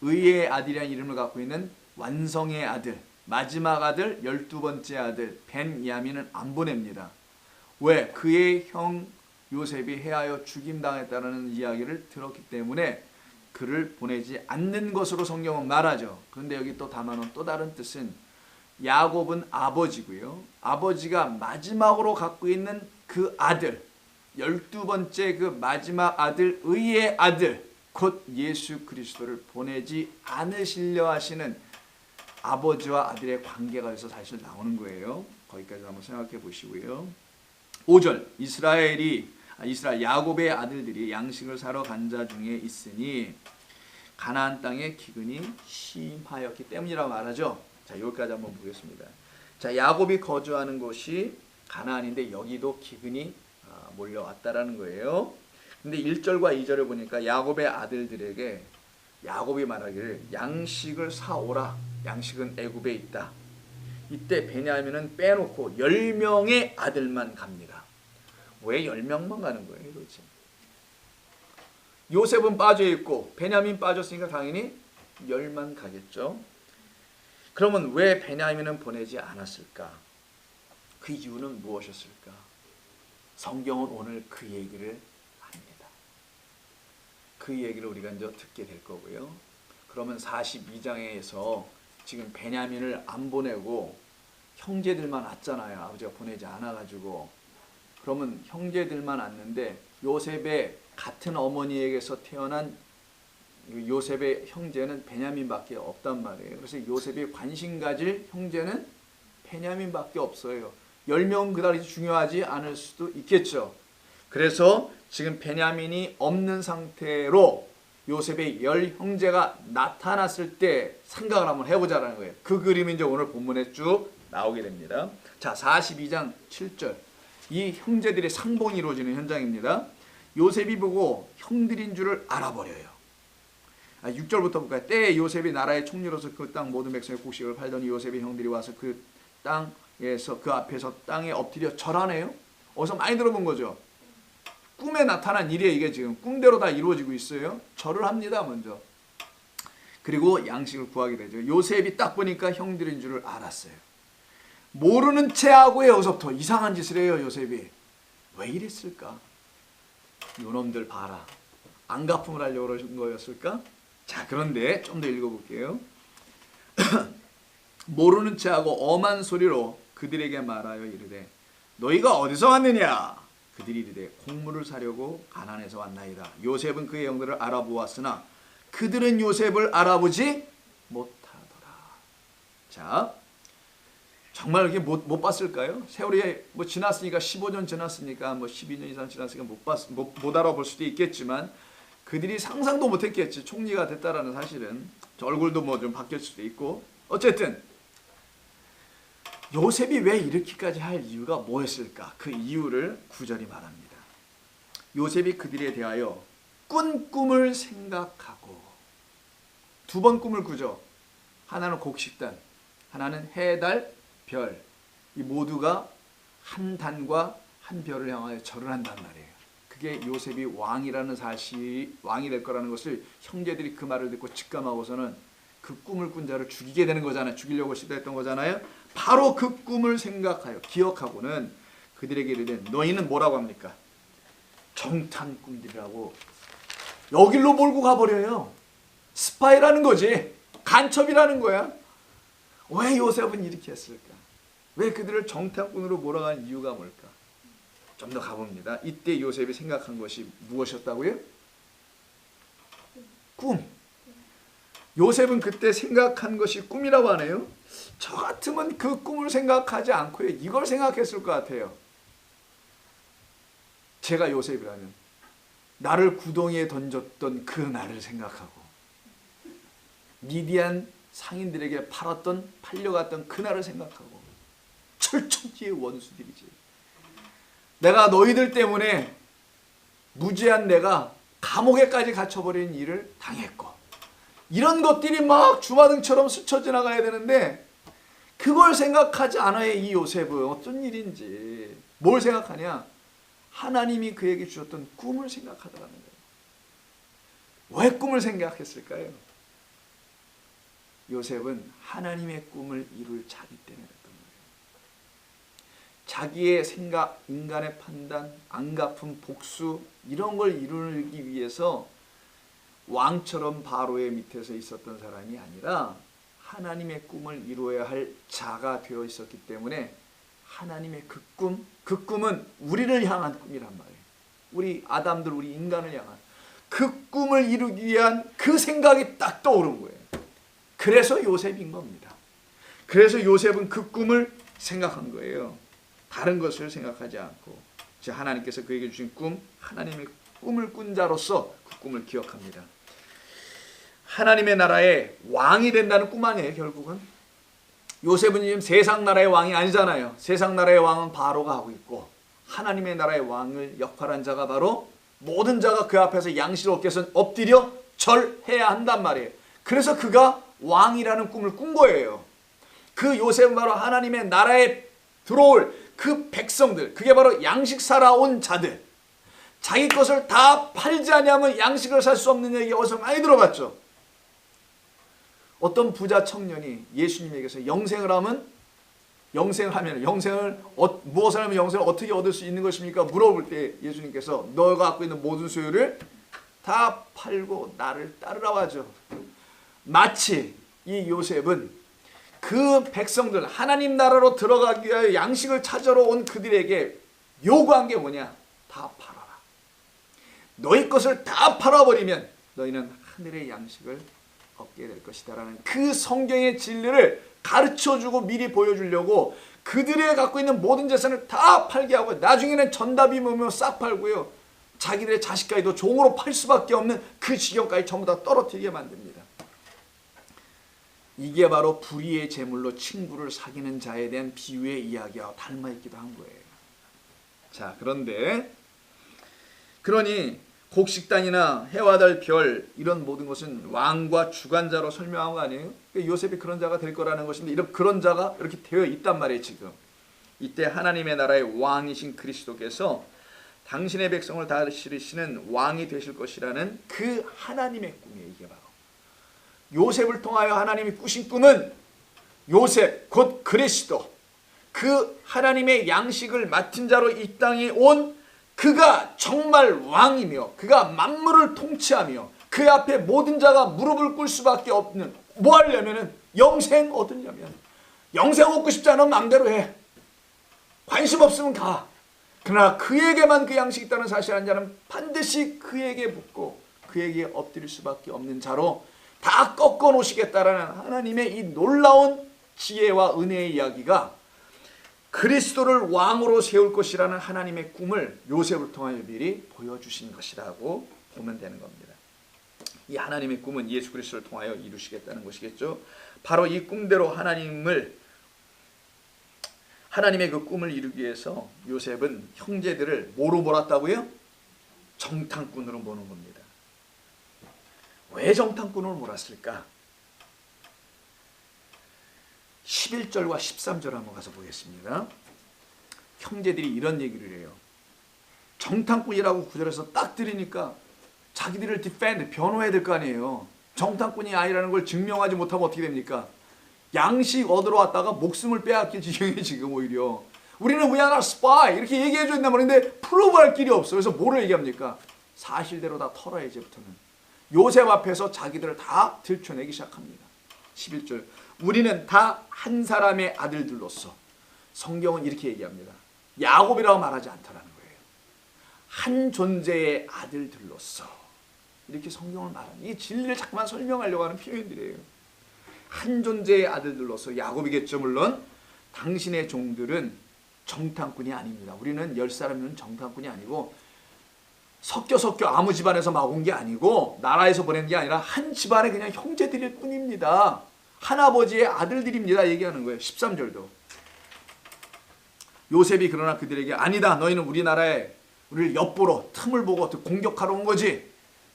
의의 아들이라는 이름을 갖고 있는 완성의 아들, 마지막 아들, 12번째 아들 벤야민은 안 보냅니다. 왜? 그의 형 요셉이 해하여 죽임당했다는 이야기를 들었기 때문에 그를 보내지 않는 것으로 성경은 말하죠. 그런데 여기 또 담아놓은 또 다른 뜻은 야곱은 아버지고요. 아버지가 마지막으로 갖고 있는 그 아들, 12번째 그 마지막 아들, 의의 아들, 곧 예수 그리스도를 보내지 않으시려 하시는 아버지와 아들의 관계가 여기서 사실 나오는 거예요. 거기까지 한번 생각해 보시고요. 5절 이스라엘 야곱의 아들들이 양식을 사러 간 자 중에 있으니 가나안 땅에 기근이 심하였기 때문이라고 말하죠. 자, 여기까지 한번 보겠습니다. 자, 야곱이 거주하는 곳이 가나안인데 여기도 기근이 몰려왔다라는 거예요. 근데 1절과 2절을 보니까 야곱의 아들들에게 야곱이 말하기를 양식을 사오라. 양식은 애굽에 있다. 이때 베냐민은 빼놓고 10명의 아들만 갑니다. 왜 10명만 가는 거예요, 도대체? 요셉은 빠져있고 베냐민 빠졌으니까 당연히 10만 가겠죠. 그러면 왜 베냐민은 보내지 않았을까? 그 이유는 무엇이었을까? 성경은 오늘 그 얘기를 합니다. 그 얘기를 우리가 이제 듣게 될 거고요. 그러면 42장에서 지금 베냐민을 안 보내고 형제들만 왔잖아요. 아버지가 보내지 않아가지고. 그러면 형제들만 왔는데 요셉의 같은 어머니에게서 태어난 요셉의 형제는 베냐민밖에 없단 말이에요. 그래서 요셉이 관심 가질 형제는 베냐민밖에 없어요. 10명 그다지 중요하지 않을 수도 있겠죠. 그래서 지금 베냐민이 없는 상태로 요셉의 10형제가 나타났을 때 생각을 한번 해보자라는 거예요. 그 그림이 이제 오늘 본문에 쭉 나오게 됩니다. 자, 42장 7절. 이 형제들의 상봉이 이루어지는 현장입니다. 요셉이 보고 형들인 줄을 알아버려요. 6절부터 볼까요? 때에 요셉이 나라의 총리로서 그 땅 모든 백성의 곡식을 팔더니 요셉의 형들이 와서 그 땅에서 그 앞에서 땅에 엎드려 절하네요. 어디서 많이 들어본 거죠. 꿈에 나타난 일이에요. 이게 지금 꿈대로 다 이루어지고 있어요. 절을 합니다. 먼저. 그리고 양식을 구하게 되죠. 요셉이 딱 보니까 형들인 줄을 알았어요. 모르는 체하고 여기서부터 이상한 짓을 해요. 요셉이. 왜 이랬을까? 요놈들 봐라. 안갚음을 하려고 그러신 거였을까? 자, 그런데 좀 더 읽어볼게요. 모르는 체하고 엄한 소리로 그들에게 말하여 이르되 너희가 어디서 왔느냐? 그들이 이르되 곡물을 사려고 가나안에서 왔나이다. 요셉은 그의 형들을 알아보았으나 그들은 요셉을 알아보지 못하더라. 자, 정말 이렇게 못 봤을까요? 세월이 뭐 지났으니까 15년 지났으니까 뭐 12년 이상 지났으니까 못 알아볼 수도 있겠지만 그들이 상상도 못했겠지. 총리가 됐다라는 사실은. 얼굴도 뭐 좀 바뀔 수도 있고. 어쨌든 요셉이 왜 이렇게까지 할 이유가 뭐였을까? 그 이유를 9절이 말합니다. 요셉이 그들에 대하여 꾼 꿈을 생각하고 두 번 꿈을 꾸죠. 하나는 곡식단, 하나는 해, 달, 별. 이 모두가 한 단과 한 별을 향하여 절을 한단 말이에요. 그게 요셉이 왕이라는 사실, 왕이 될 거라는 것을 형제들이 그 말을 듣고 직감하고서는 그 꿈을 꾼 자를 죽이게 되는 거잖아요. 죽이려고 시도했던 거잖아요. 바로 그 꿈을 생각하여 기억하고는 그들에게 이르되 너희는 뭐라고 합니까? 정탄 꿈들이라고 여길로 몰고 가버려요. 스파이라는 거지. 간첩이라는 거야. 왜 요셉은 이렇게 했을까? 왜 그들을 정탐꾼으로 몰아간 이유가 뭘까? 좀 더 가봅니다. 이때 요셉이 생각한 것이 무엇이었다고요? 꿈. 요셉은 그때 생각한 것이 꿈이라고 하네요. 저 같으면 그 꿈을 생각하지 않고 이걸 생각했을 것 같아요. 제가 요셉이라면 나를 구덩이에 던졌던 그 날을 생각하고 미디안 상인들에게 팔려갔던 그날을 생각하고 철천지의 원수들이지. 내가 너희들 때문에 무지한 내가 감옥에까지 갇혀버린 일을 당했고 이런 것들이 막 주마등처럼 스쳐 지나가야 되는데 그걸 생각하지 않아요. 이 요셉은 어떤 일인지. 뭘 생각하냐? 하나님이 그에게 주셨던 꿈을 생각하더라는 거예요. 왜 꿈을 생각했을까요? 요셉은 하나님의 꿈을 이룰 자기 때문에 그랬던 거예요. 자기의 생각, 인간의 판단, 안갚음, 복수 이런 걸 이루기 위해서 왕처럼 바로의 밑에서 있었던 사람이 아니라 하나님의 꿈을 이루어야 할 자가 되어 있었기 때문에 하나님의 그 꿈은 우리를 향한 꿈이란 말이에요. 우리 아담들, 우리 인간을 향한 그 꿈을 이루기 위한 그 생각이 딱 떠오른 거예요. 그래서 요셉인 겁니다. 그래서 요셉은 그 꿈을 생각한 거예요. 다른 것을 생각하지 않고 하나님께서 그에게 주신 꿈, 하나님의 꿈을 꾼 자로서 그 꿈을 기억합니다. 하나님의 나라의 왕이 된다는 꿈 아니에요, 결국은. 요셉은 지금 세상 나라의 왕이 아니잖아요. 세상 나라의 왕은 바로가 하고 있고 하나님의 나라의 왕을 역할한 자가 바로 모든 자가 그 앞에서 양식을 얻기 위해서 엎드려 절해야 한단 말이에요. 그래서 그가 왕이라는 꿈을 꾼 거예요. 그 요셉은 바로 하나님의 나라에 들어올 그 백성들, 그게 바로 양식 살아온 자들, 자기 것을 다 팔지 아니하면 양식을 살 수 없는 얘기 어디서 많이 들어봤죠. 어떤 부자 청년이 예수님에게서 영생을 하면 무엇을 하면 영생을 어떻게 얻을 수 있는 것입니까? 물어볼 때 예수님께서 너가 갖고 있는 모든 소유를 다 팔고 나를 따르라고 하죠. 마치 이 요셉은 그 백성들, 하나님 나라로 들어가기 위하여 양식을 찾으러 온 그들에게 요구한 게 뭐냐? 다 팔아라. 너희 것을 다 팔아버리면 너희는 하늘의 양식을 얻게 될 것이다 라는 그 성경의 진리를 가르쳐주고 미리 보여주려고 그들의 갖고 있는 모든 재산을 다 팔게 하고 나중에는 전답이 뭐며 싹 팔고요. 자기들의 자식까지도 종으로 팔 수밖에 없는 그 지경까지 전부 다 떨어뜨리게 만듭니다. 이게 바로 불의의 재물로 친구를 사귀는 자에 대한 비유의 이야기와 닮아있기도 한 거예요. 자, 그러니 곡식단이나 해와 달, 별 이런 모든 것은 왕과 주관자로 설명한 거 아니에요? 요셉이 그런 자가 될 거라는 것인데 그런 자가 이렇게 되어 있단 말이에요. 지금 이때 하나님의 나라의 왕이신 그리스도께서 당신의 백성을 다스리시는 왕이 되실 것이라는 그 하나님의 꿈이에요. 이게 바로 요셉을 통하여 하나님이 꾸신 꿈은 요셉 곧 그리스도, 그 하나님의 양식을 맡은 자로 이 땅에 온 그가 정말 왕이며 그가 만물을 통치하며 그 앞에 모든 자가 무릎을 꿇을 수밖에 없는, 뭐 하려면은 영생 얻으려면, 영생 얻고 싶지 않으면 마음대로 해, 관심 없으면 가. 그러나 그에게만 그 양식이 있다는 사실을 아는 자는 반드시 그에게 묻고 그에게 엎드릴 수밖에 없는 자로 다 꺾어 놓으시겠다라는 하나님의 이 놀라운 지혜와 은혜의 이야기가 그리스도를 왕으로 세울 것이라는 하나님의 꿈을 요셉을 통하여 미리 보여주신 것이라고 보면 되는 겁니다. 이 하나님의 꿈은 예수 그리스도를 통하여 이루시겠다는 것이겠죠. 바로 이 꿈대로 하나님의 그 꿈을 이루기 위해서 요셉은 형제들을 뭐로 몰았다고요? 정탐꾼으로 모는 겁니다. 왜 정탐꾼으로 몰았을까? 11절과 13절 한번 가서 보겠습니다. 형제들이 이런 얘기를 해요. 정탐꾼이라고 구절에서 딱 들으니까 자기들을 변호해야 될 거 아니에요. 정탐꾼이 아니라는 걸 증명하지 못하면 어떻게 됩니까? 양식 얻으러 왔다가 목숨을 빼앗길 지경이 지금 오히려. 우리는 we are not spy 이렇게 얘기해줘 있단 말인데 프로브할 길이 없어. 그래서 뭐를 얘기합니까? 사실대로 다 털어야 이제부터는. 요셉 앞에서 자기들을 다 들춰내기 시작합니다. 11절 우리는 다 한 사람의 아들들로서, 성경은 이렇게 얘기합니다. 야곱이라고 말하지 않다라는 거예요. 한 존재의 아들들로서 이렇게 성경을 말하는, 이 진리를 자꾸만 설명하려고 하는 표현들이에요. 한 존재의 아들들로서, 야곱이겠죠 물론. 당신의 종들은 정탐꾼이 아닙니다. 우리는 10사람이면 정탐꾼이 아니고 섞여 아무 집안에서 막 온 게 아니고 나라에서 보낸 게 아니라 한 집안의 그냥 형제들일 뿐입니다. 할아버지의 아들들입니다. 얘기하는 거예요. 13절도. 요셉이 그러나 그들에게 아니다. 너희는 우리나라에 우리를 엿보러 틈을 보고 공격하러 온 거지.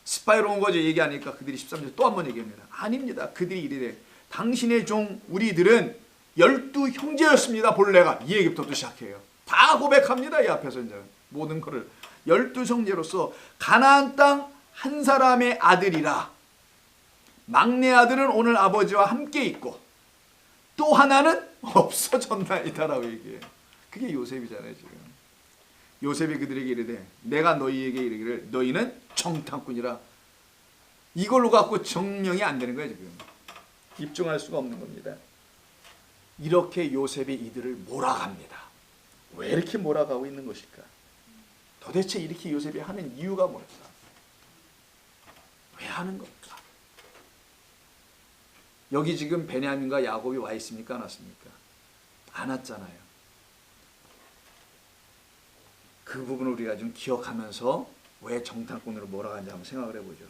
스파이로 온 거지. 얘기하니까 그들이 13절 또 한 번 얘기합니다. 아닙니다. 그들이 이르되 당신의 종 우리들은 12 형제였습니다. 본래가. 이 얘기부터 또 시작해요. 다 고백합니다. 이 앞에서 이제 모든 거를. 12 형제로서 가나안 땅 한 사람의 아들이라. 막내 아들은 오늘 아버지와 함께 있고 또 하나는 없어졌나이다라고 얘기해요. 그게 요셉이잖아요. 지금 요셉이 그들에게 이르되 내가 너희에게 이르기를 너희는 정탐꾼이라. 이걸로 갖고 증명이 안 되는 거예요. 지금 입증할 수가 없는 겁니다. 이렇게 요셉이 이들을 몰아갑니다. 왜 이렇게 몰아가고 있는 것일까? 도대체 이렇게 요셉이 하는 이유가 뭘까? 왜 하는 걸까? 여기 지금 베냐민과 야곱이 와 있습니까? 안 왔습니까? 안 왔잖아요. 그 부분을 우리가 좀 기억하면서 왜 정탐꾼으로 몰아가는지 한번 생각을 해보죠.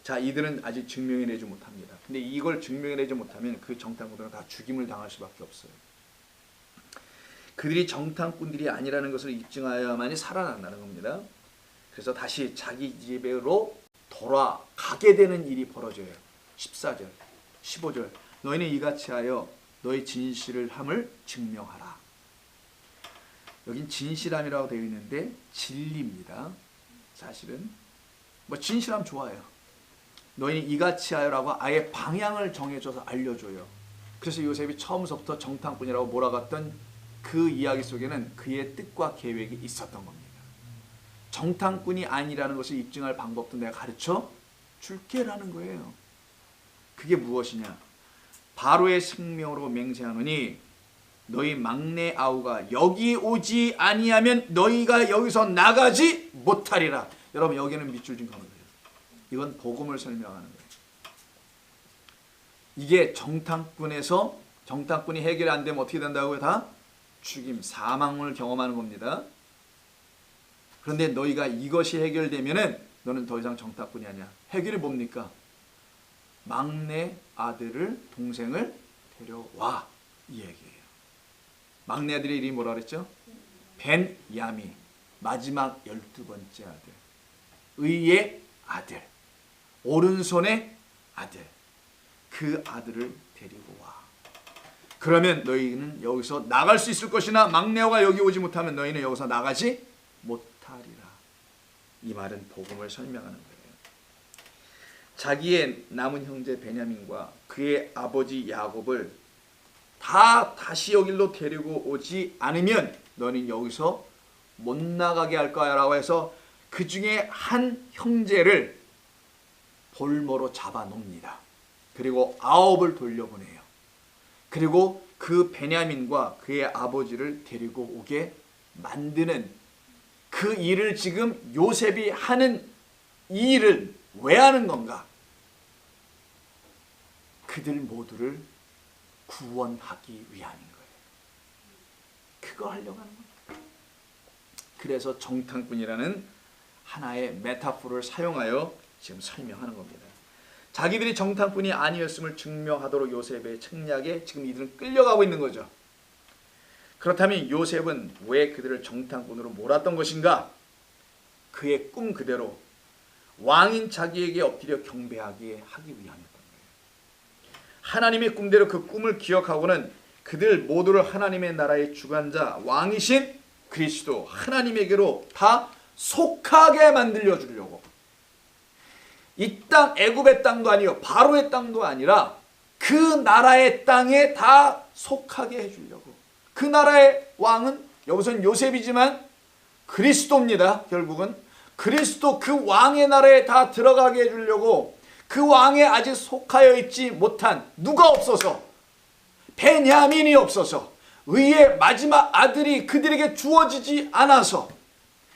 자, 이들은 아직 증명해내지 못합니다. 근데 이걸 증명해내지 못하면 그 정탐꾼들은 다 죽임을 당할 수밖에 없어요. 그들이 정탐꾼들이 아니라는 것을 입증하여야만이 살아난다는 겁니다. 그래서 다시 자기 집으로 돌아가게 되는 일이 벌어져요. 14절, 15절. 너희는 이같이 하여 너희 진실을 함을 증명하라. 여긴 진실함이라고 되어 있는데 진리입니다. 사실은 뭐 진실함 좋아요. 너희는 이같이 하여라고 아예 방향을 정해줘서 알려줘요. 그래서 요셉이 처음부터 정탐꾼이라고 몰아갔던 그 이야기 속에는 그의 뜻과 계획이 있었던 겁니다. 정탐꾼이 아니라는 것을 입증할 방법도 내가 가르쳐 줄게라는 거예요. 그게 무엇이냐? 바로의 생명으로 맹세하노니 너희 막내 아우가 여기 오지 아니하면 너희가 여기서 나가지 못하리라. 여러분, 여기는 밑줄 좀 그어놓으세요. 이건 복음을 설명하는 거예요. 이게 정탐꾼이 해결 안 되면 어떻게 된다고요? 다 죽임, 사망을 경험하는 겁니다. 그런데 너희가 이것이 해결되면은 너는 더 이상 정탐꾼이 아니야. 해결이 뭡니까? 막내 아들을, 동생을 데려와, 이 얘기예요. 막내 아들의 이름이 뭐라 그랬죠? 벤야민, 마지막 12번째 아들, 의의 아들, 오른손의 아들, 그 아들을 데리고 와. 그러면 너희는 여기서 나갈 수 있을 것이나 막내가 여기 오지 못하면 너희는 여기서 나가지 못하리라. 이 말은 복음을 설명하는 거예요. 자기의 남은 형제 베냐민과 그의 아버지 야곱을 다시 여기로 데리고 오지 않으면 너는 여기서 못 나가게 할 거야 라고 해서 그 중에 한 형제를 볼모로 잡아놉니다. 그리고 9을 돌려보내요. 그리고 그 베냐민과 그의 아버지를 데리고 오게 만드는 그 일을 지금 요셉이 하는 이 일을 왜 하는 건가? 그들 모두를 구원하기 위함인 거예요. 그거 하려고 하는 거예요. 그래서 정탐꾼이라는 하나의 메타포를 사용하여 지금 설명하는 겁니다. 자기들이 정탐꾼이 아니었음을 증명하도록 요셉의 책략에 지금 이들은 끌려가고 있는 거죠. 그렇다면 요셉은 왜 그들을 정탐꾼으로 몰았던 것인가? 그의 꿈 그대로 왕인 자기에게 엎드려 경배하게 하기 위함이었던 거예요. 하나님의 꿈대로 그 꿈을 기억하고는 그들 모두를 하나님의 나라의 주관자 왕이신 그리스도 하나님에게로 다 속하게 만들려 주려고, 이 땅 애굽의 땅도 아니요 바로의 땅도 아니라 그 나라의 땅에 다 속하게 해주려고. 그 나라의 왕은 여기서는 요셉이지만 그리스도입니다. 결국은 그리스도 그 왕의 나라에 다 들어가게 해주려고 그 왕에 아직 속하여 있지 못한 누가 없어서, 베냐민이 없어서, 의의 마지막 아들이 그들에게 주어지지 않아서,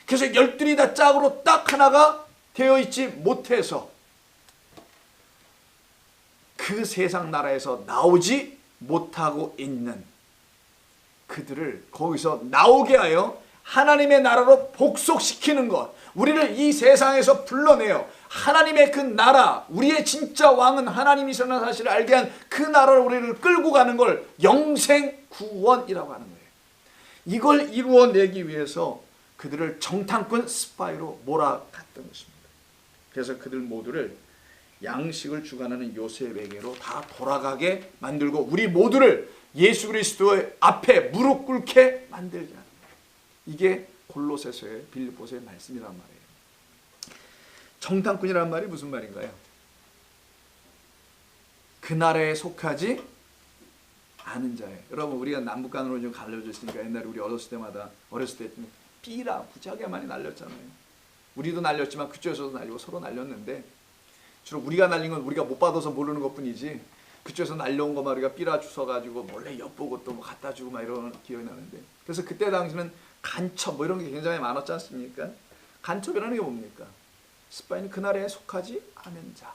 그래서 12이 다 짝으로 딱 하나가 되어 있지 못해서 그 세상 나라에서 나오지 못하고 있는 그들을 거기서 나오게 하여 하나님의 나라로 복속시키는 것, 우리를 이 세상에서 불러내요. 하나님의 그 나라, 우리의 진짜 왕은 하나님이시라는 사실을 알게 한 그 나라로 우리를 끌고 가는 걸 영생구원이라고 하는 거예요. 이걸 이루어내기 위해서 그들을 정탐꾼 스파이로 몰아갔던 것입니다. 그래서 그들 모두를 양식을 주관하는 요셉에게로 다 돌아가게 만들고 우리 모두를 예수 그리스도의 앞에 무릎 꿇게 만들게 하는 거예요. 이게 골로새서의 빌립보서의 말씀이란 말이에요. 정탐꾼이란 말이 무슨 말인가요? 그 나라에 속하지 않은 자예요. 여러분, 우리가 남북간으로 좀 갈려졌으니까 옛날에 우리 어렸을 때 삐라 부자게 많이 날렸잖아요. 우리도 날렸지만 그쪽에서도 날리고 서로 날렸는데, 주로 우리가 날린 건 우리가 못 받아서 모르는 것뿐이지 그쪽에서 날려온 것만 우리가 삐라 주워가지고 몰래 엿보고 또 뭐 갖다 주고 막 이런 기억이 나는데, 그래서 그때 당시는 간첩 뭐 이런 게 굉장히 많았지 않습니까? 간첩이라는 게 뭡니까? 스파이는 그 나라에 속하지 않은 자.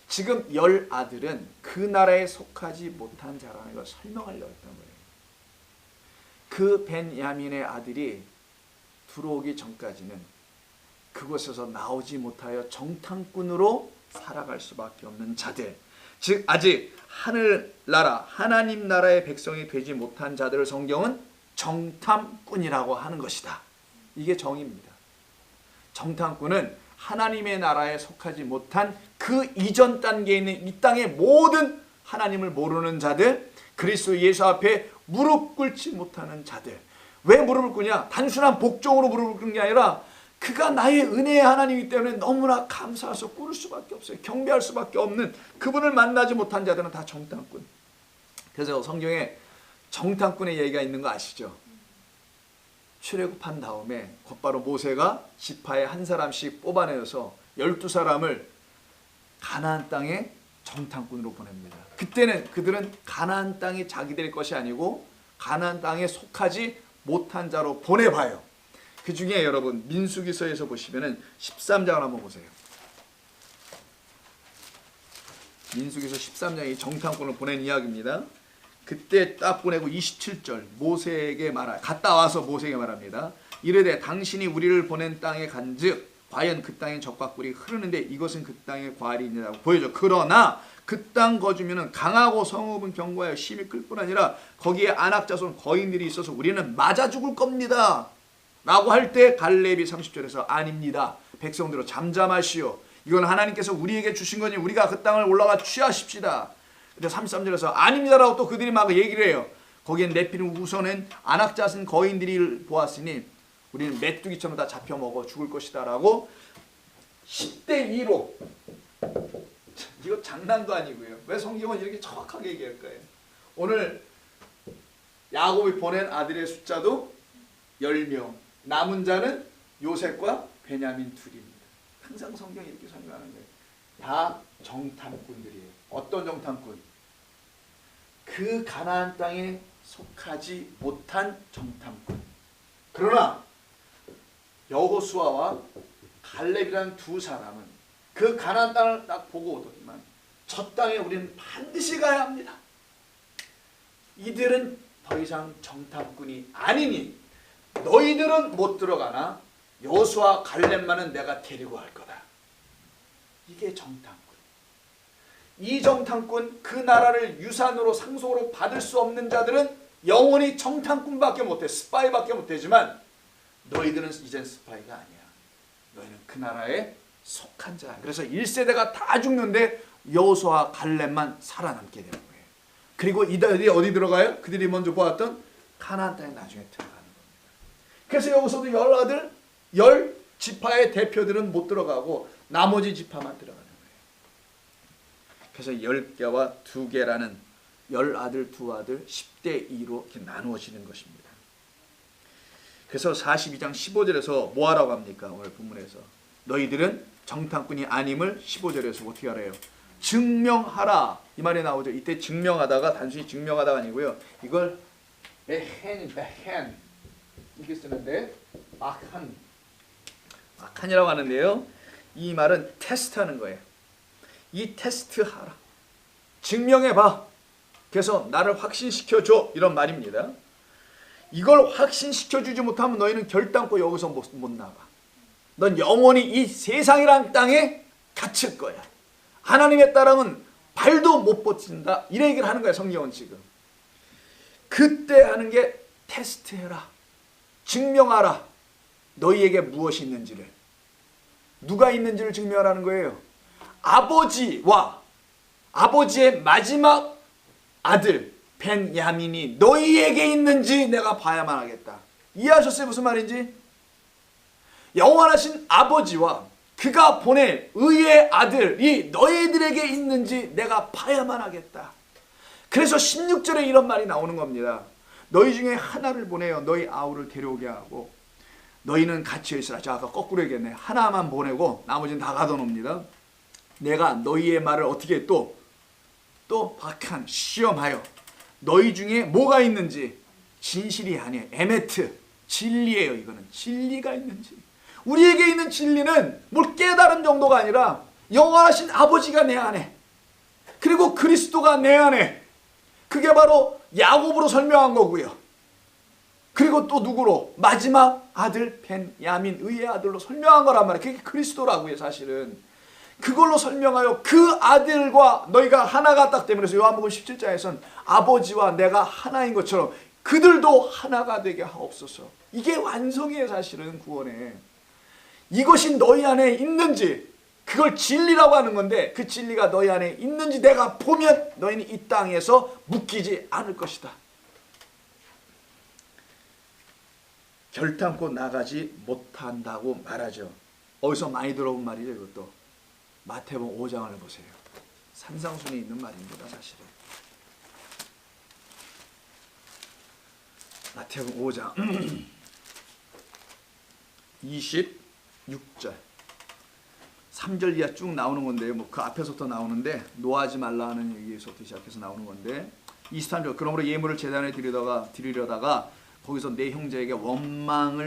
지금 10아들은 그 나라에 속하지 못한 자라는 걸 설명하려고 했던 거예요. 그 벤야민의 아들이 들어오기 전까지는 그곳에서 나오지 못하여 정탐꾼으로 살아갈 수밖에 없는 자들, 즉 아직 하늘나라 하나님 나라의 백성이 되지 못한 자들을 성경은 정탐꾼이라고 하는 것이다. 이게 정의입니다. 정탐꾼은 하나님의 나라에 속하지 못한 그 이전 단계에 있는 이 땅의 모든 하나님을 모르는 자들, 그리스도 예수 앞에 무릎 꿇지 못하는 자들. 왜 무릎을 꿇냐? 단순한 복종으로 무릎을 꿇는 게 아니라 그가 나의 은혜의 하나님이기 때문에 너무나 감사해서 꿇을 수밖에 없어요. 경배할 수밖에 없는 그분을 만나지 못한 자들은 다 정탐꾼. 그래서 성경에 정탐꾼의 얘기가 있는 거 아시죠? 출애굽한 다음에 곧바로 모세가 지파에 한 사람씩 뽑아내서 12사람을 가나안 땅에 정탐꾼으로 보냅니다. 그때는 그들은 가나안 땅이 자기들의 것이 아니고 가나안 땅에 속하지 못한 자로 보내봐요. 그 중에 여러분 민수기서에서 보시면은 13장을 한번 보세요. 민수기서 13장이 정탐꾼을 보낸 이야기입니다. 그때 딱 보내고 27절 모세에게 말하 갔다 와서 모세에게 말합니다. 이르되 당신이 우리를 보낸 땅에 간즉 과연 그 땅에 적과 꿀이 흐르는데 이것은 그 땅의 과일이니라고 보여줘. 그러나 그 땅 거주민은 강하고 성읍은 견고하여 심히 클 뿐 아니라 거기에 안악자손 거인들이 있어서 우리는 맞아 죽을 겁니다 라고 할 때 갈렙이 30절에서 아닙니다. 백성들아 잠잠하시오. 이건 하나님께서 우리에게 주신 거니 우리가 그 땅을 올라가 취하십시다. 근데 33절에서 아닙니다라고 또 그들이 막 얘기를 해요. 거기엔 네피림 우선은 안악자손 거인들이 보았으니 우리는 메뚜기처럼 다 잡혀먹어 죽을 것이다 라고 10대 2로 이거 장난도 아니고요. 왜 성경은 이렇게 정확하게 얘기할까요? 오늘 야곱이 보낸 아들의 숫자도 10명, 남은 자는 요셉과 베냐민 둘입니다. 항상 성경이 이렇게 설명하는 거예요. 다 정탐꾼들이에요. 어떤 정탐꾼? 그 가나안 땅에 속하지 못한 정탐꾼. 그러나 여호수아와 갈렙이라는 두 사람은 그 가나안 땅을 딱 보고 오더니만 저 땅에 우리는 반드시 가야 합니다. 이들은 더 이상 정탐꾼이 아니니 너희들은 못 들어가나 여호수아 갈렙만은 내가 데리고 갈 거다. 이게 정탐꾼. 이 정탐꾼, 그 나라를 유산으로 상속으로 받을 수 없는 자들은 영원히 정탐꾼밖에 못해, 스파이밖에 못하지만 너희들은 이젠 스파이가 아니야. 너희는 그 나라에 속한 자. 그래서 1세대가 다 죽는데 여호수아 갈렙만 살아남게 되는 거예요. 그리고 이들이 어디 들어가요? 그들이 먼저 보았던 가나안 땅에 나중에 들어가는 겁니다. 그래서 여기서도 10지파의 대표들은 못 들어가고 나머지 지파만 들어가는 거예요. 그래서 10개와 2개라는 10아들 2아들 10대 2로 이렇게 나누어지는 것입니다. 그래서 42장 15절에서 뭐 하라고 합니까? 오늘 본문에서 너희들은 정탐꾼이 아님을 15절에서 어떻게 하래요? 증명하라 이 말이 나오죠. 이때 증명하다가 단순히 증명하다가 아니고요. 이걸 베헨 이렇게 쓰는데 마칸이라고 하는데요. 이 말은 테스트하는 거예요. 이 테스트하라. 증명해봐. 그래서 나를 확신시켜줘. 이런 말입니다. 이걸 확신시켜주지 못하면 너희는 결단코 여기서 못 나가. 넌 영원히 이 세상이란 땅에 갇힐 거야. 하나님의 따름은 발도 못 뻗친다. 이 얘기를 하는 거야 성경은 지금. 그때 하는 게 테스트해라. 증명하라. 너희에게 무엇이 있는지를. 누가 있는지를 증명하라는 거예요. 아버지와 아버지의 마지막 아들 벤야민이 너희에게 있는지 내가 봐야만 하겠다. 이해하셨어요? 무슨 말인지? 영원하신 아버지와 그가 보낼 의의 아들이 너희들에게 있는지 내가 봐야만 하겠다. 그래서 16절에 이런 말이 나오는 겁니다. 너희 중에 하나를 보내어 너희 아우를 데려오게 하고 너희는 같이 있으라. 자, 아까 거꾸로 얘기했네. 하나만 보내고 나머지는 다 가둬놓습니다. 내가 너희의 말을 어떻게 또 박한 시험하여 너희 중에 뭐가 있는지 진실이 아니에요. 에메트 진리예요. 이거는 진리가 있는지. 우리에게 있는 진리는 뭘 깨달은 정도가 아니라 영원하신 아버지가 내 안에 그리고 그리스도가 내 안에 그게 바로 야곱으로 설명한 거고요. 그리고 또 누구로? 마지막 아들 벤야민 의의 아들로 설명한 거란 말이에요. 그게 그리스도라고요 사실은. 그걸로 설명하여 그 아들과 너희가 하나가 딱 되면서 요한복음 17장에서는 아버지와 내가 하나인 것처럼 그들도 하나가 되게 하옵소서. 이게 완성이에요. 사실은 구원에. 이것이 너희 안에 있는지, 그걸 진리라고 하는 건데 그 진리가 너희 안에 있는지 내가 보면 너희는 이 땅에서 묶이지 않을 것이다. 결단코 나가지 못한다고 말하죠. 어디서 많이 들어본 말이죠. 이것도 마태복음 5장을 보세요. 산상순에 있는 말입니다. 사실은 마태복음 5장 26절 3절 이하 쭉 나오는 건데요. 뭐 그 앞에서부터 나오는데 노하지 말라 하는 얘기에서부터 시작해서 나오는 건데 23절 그러므로 예물을 제단에 드리려다가 거기서 내 형제에게 원망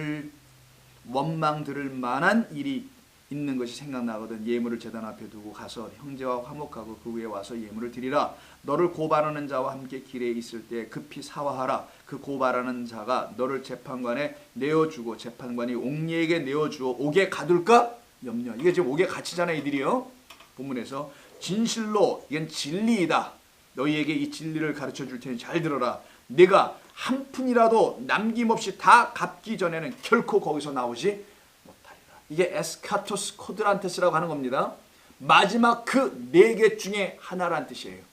들을 만한 일이 있는 것이 생각나거든 예물을 제단 앞에 두고 가서 형제와 화목하고 그 위에 와서 예물을 드리라. 너를 고발하는 자와 함께 길에 있을 때 급히 사화하라. 그 고발하는 자가 너를 재판관에 내어주고 재판관이 옥리에게 내어주어 옥에 가둘까 염려. 이게 지금 옥에 갇히잖아요. 이들이요. 본문에서 진실로 이건 진리이다. 너희에게 이 진리를 가르쳐 줄 테니 잘 들어라. 네가 한 푼이라도 남김없이 다 갚기 전에는 결코 거기서 나오지 못하리라. 이게 에스카토스 코드란테스라고 하는 겁니다. 마지막 그 4개 중에 하나란 뜻이에요.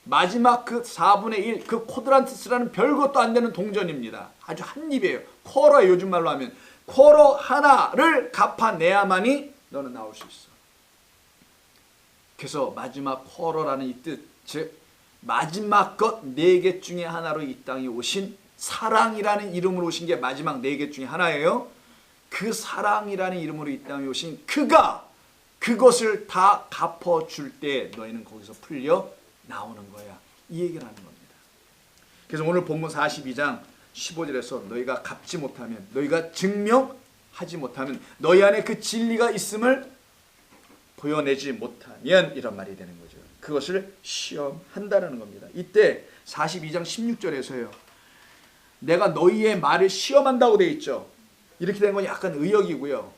마지막 그 4분의 1, 그 코드란테스라는 별것도 안 되는 동전입니다. 아주 한 입이에요. 쿼러에 요즘 말로 하면 쿼러 하나를 갚아내야만이 너는 나올 수 있어. 그래서 마지막 쿼러라는 이 뜻, 즉 마지막 것 4개 중에 하나로 이 땅에 오신 사랑이라는 이름으로 오신 게 마지막 4개 중에 하나예요. 그 사랑이라는 이름으로 이 땅에 오신 그가 그것을 다 갚아줄 때 너희는 거기서 풀려 나오는 거야. 이 얘기를 하는 겁니다. 그래서 오늘 본문 42장 15절에서 너희가 갚지 못하면, 너희가 증명하지 못하면, 너희 안에 그 진리가 있음을 보여내지 못하면 이런 말이 되는 거죠. 그것을 시험한다는 겁니다. 이때 42장 16절에서요. 내가 너희의 말을 시험한다고 되어 있죠. 이렇게 된 건 약간 의역이고요.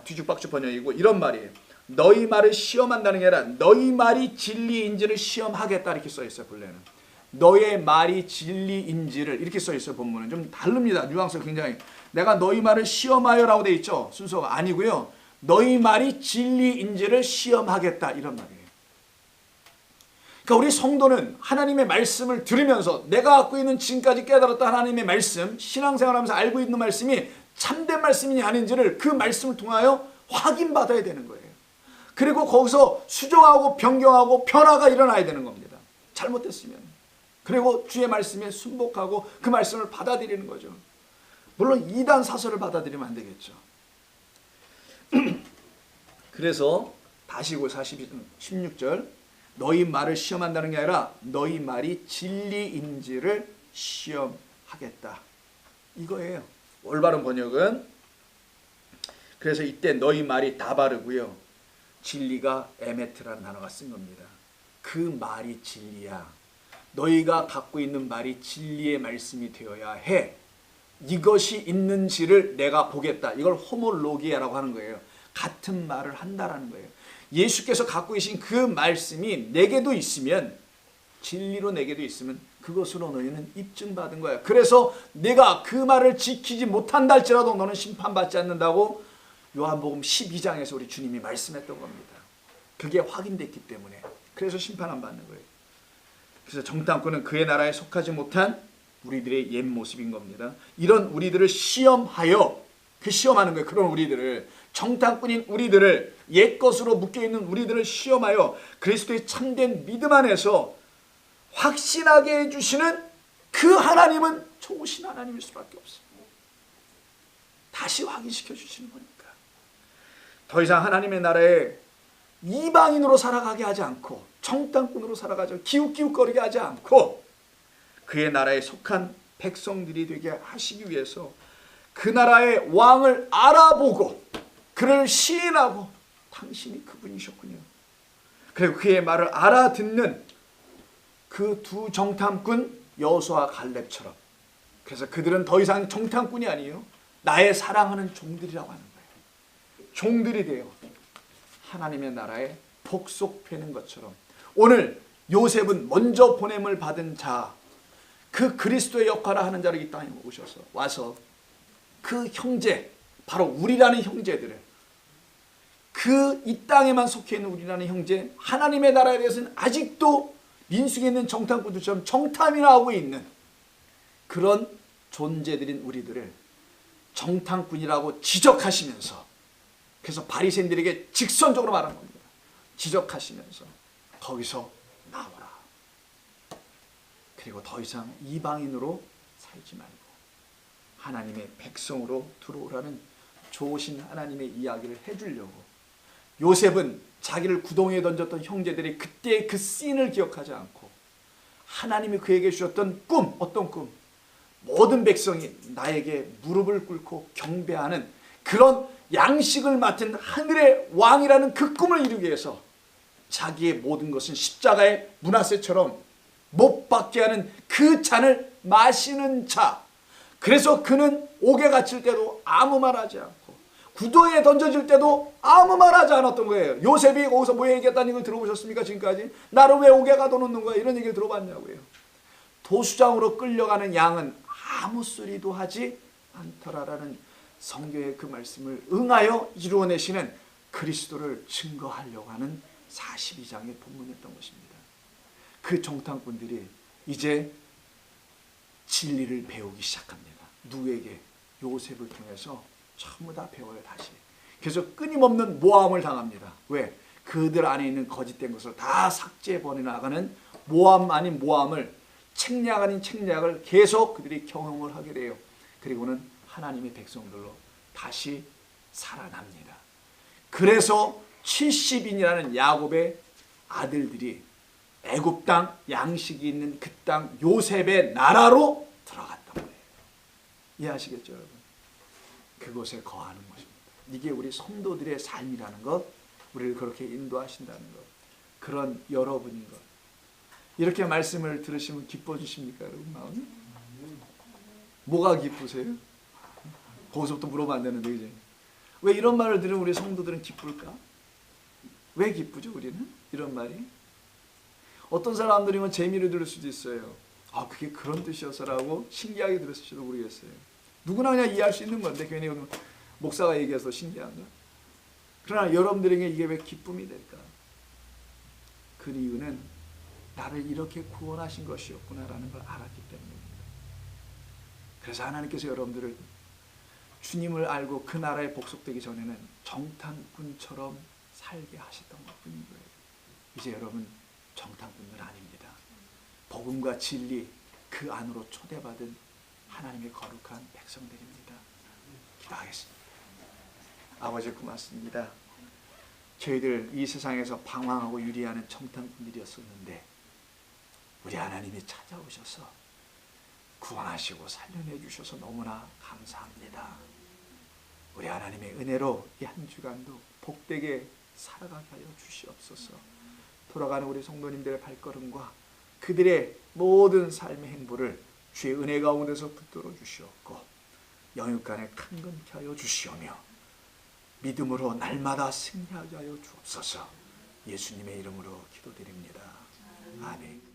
뒤죽박죽 번역이고 이런 말이에요. 너희 말을 시험한다는 게 아니라 너희 말이 진리인지를 시험하겠다 이렇게 써 있어요. 본래는 너의 말이 진리인지를 이렇게 써 있어요. 본문은 좀 다릅니다. 뉘앙스가 굉장히. 내가 너희 말을 시험하여라고 되어 있죠. 순서가 아니고요. 너희 말이 진리인지를 시험하겠다 이런 말이에요. 그러니까 우리 성도는 하나님의 말씀을 들으면서 내가 갖고 있는 지금까지 깨달았던 하나님의 말씀, 신앙생활하면서 알고 있는 말씀이 참된 말씀이냐 아닌지를 그 말씀을 통하여 확인받아야 되는 거예요. 그리고 거기서 수정하고 변경하고 변화가 일어나야 되는 겁니다. 잘못됐으면. 그리고 주의 말씀에 순복하고 그 말씀을 받아들이는 거죠. 물론 이단 사설을 받아들이면 안 되겠죠. 그래서 다시 16절 너희 말을 시험한다는 게 아니라 너희 말이 진리인지를 시험하겠다. 이거예요. 올바른 번역은 그래서 이때 너희 말이 다 바르고요. 진리가 에메트라는 단어가 쓴 겁니다. 그 말이 진리야. 너희가 갖고 있는 말이 진리의 말씀이 되어야 해. 이것이 있는지를 내가 보겠다. 이걸 호몰로기아라고 하는 거예요. 같은 말을 한다라는 거예요. 예수께서 갖고 계신 그 말씀이 내게도 있으면, 진리로 내게도 있으면 그것으로 너희는 입증받은 거야. 그래서 내가 그 말을 지키지 못한다 할지라도 너는 심판받지 않는다고 요한복음 12장에서 우리 주님이 말씀했던 겁니다. 그게 확인됐기 때문에. 그래서 심판 안 받는 거예요. 그래서 정탐꾼은 그의 나라에 속하지 못한 우리들의 옛 모습인 겁니다. 이런 우리들을 시험하여, 그 시험하는 거예요. 그런 우리들을, 정탐꾼인 우리들을, 옛것으로 묶여있는 우리들을 시험하여 그리스도의 참된 믿음 안에서 확신하게 해주시는 그 하나님은 좋으신 하나님일 수밖에 없습니다. 다시 확인시켜 주시는 거니까. 더 이상 하나님의 나라에 이방인으로 살아가게 하지 않고 정탐꾼으로 살아가지 않고 기웃기웃거리게 하지 않고 그의 나라에 속한 백성들이 되게 하시기 위해서 그 나라의 왕을 알아보고 그를 시인하고 당신이 그분이셨군요. 그리고 그의 말을 알아듣는 그 두 정탐꾼 여호수아와 갈렙처럼. 그래서 그들은 더 이상 정탐꾼이 아니에요. 나의 사랑하는 종들이라고 하는 거예요. 종들이 돼요. 하나님의 나라에 복속되는 것처럼 오늘 요셉은 먼저 보냄을 받은 자, 그 그리스도의 역할을 하는 자를 이 땅에 오셔서 와서 그 형제, 바로 우리라는 형제들을, 그 이 땅에만 속해 있는 우리라는 형제, 하나님의 나라에 대해서는 아직도 민수에 있는 정탐꾼들처럼 정탐이나 하고 있는 그런 존재들인 우리들을 정탐꾼이라고 지적하시면서, 그래서 바리새인들에게 직선적으로 말한 겁니다. 지적하시면서 거기서 나오라. 그리고 더 이상 이방인으로 살지 말고 하나님의 백성으로 들어오라는 좋으신 하나님의 이야기를 해주려고, 요셉은 자기를 구덩이에 던졌던 형제들이 그때의 그 씬을 기억하지 않고 하나님이 그에게 주셨던 꿈, 어떤 꿈? 모든 백성이 나에게 무릎을 꿇고 경배하는 그런 양식을 맡은 하늘의 왕이라는 그 꿈을 이루기 위해서 자기의 모든 것은 십자가의 므낫세처럼 못 박게 하는 그 잔을 마시는 자. 그래서 그는 옥에 갇힐 때도 아무 말하지 않고 구덩이에 던져질 때도 아무 말하지 않았던 거예요. 요셉이 거기서 뭐 얘기했다는 걸 들어보셨습니까? 지금까지 나를 왜 옥에 가둬놓는 거야? 이런 얘기를 들어봤냐고요. 도수장으로 끌려가는 양은 아무 소리도 하지 않더라라는 성경의 그 말씀을 응하여 이루어내시는 그리스도를 증거하려고 하는 42장의 본문이었던 것입니다. 그 정탐꾼들이 이제 진리를 배우기 시작합니다. 누구에게? 요셉을 통해서 전부 다 배워요. 다시. 그래서 끊임없는 모함을 당합니다. 왜? 그들 안에 있는 거짓된 것을 다 삭제해 버려나가는 모함 아닌 모함을, 책략 아닌 책략을 계속 그들이 경험을 하게 돼요. 그리고는 하나님의 백성들로 다시 살아납니다. 그래서 70인이라는 야곱의 아들들이 애굽 땅, 양식이 있는 그 땅 요셉의 나라로 들어갔던 거예요. 이해하시겠죠, 여러분? 그곳에 거하는 것입니다. 이게 우리 성도들의 삶이라는 것, 우리를 그렇게 인도하신다는 것, 그런 여러분인 것. 이렇게 말씀을 들으시면 기뻐지십니까, 여러분 마음이? 뭐가 기쁘세요? 거기서부터 물어보면 안 되는데, 그지? 왜 이런 말을 들으면 우리 성도들은 기쁠까? 왜 기쁘죠, 우리는? 이런 말이? 어떤 사람들이면 재미로 들을 수도 있어요. 아, 그게 그런 뜻이어서라고 신기하게 들었을지도 모르겠어요. 누구나 그냥 이해할 수 있는 건데 괜히 목사가 얘기해서 신기한가? 그러나 여러분들에게 이게 왜 기쁨이 될까? 그 이유는 나를 이렇게 구원하신 것이었구나라는 걸 알았기 때문입니다. 그래서 하나님께서 여러분들을 주님을 알고 그 나라에 복속되기 전에는 정탐꾼처럼 살게 하셨던 것뿐인 거예요. 이제 여러분 정탐꾼은 아닙니다. 복음과 진리 그 안으로 초대받은 하나님의 거룩한 백성들입니다. 기도하겠습니다. 아버지 고맙습니다. 저희들 이 세상에서 방황하고 유리하는 정탐꾼들이었었는데 우리 하나님이 찾아오셔서 구원하시고 살려내 주셔서 너무나 감사합니다. 우리 하나님의 은혜로 이 한 주간도 복되게 살아가게 하여 주시옵소서. 돌아가는 우리 성도님들의 발걸음과 그들의 모든 삶의 행보를 주의 은혜 가운데서 붙들어 주시옵고 영육간에 강건케 하여 주시오며 믿음으로 날마다 승리하게 하여 주옵소서. 예수님의 이름으로 기도드립니다. 아멘.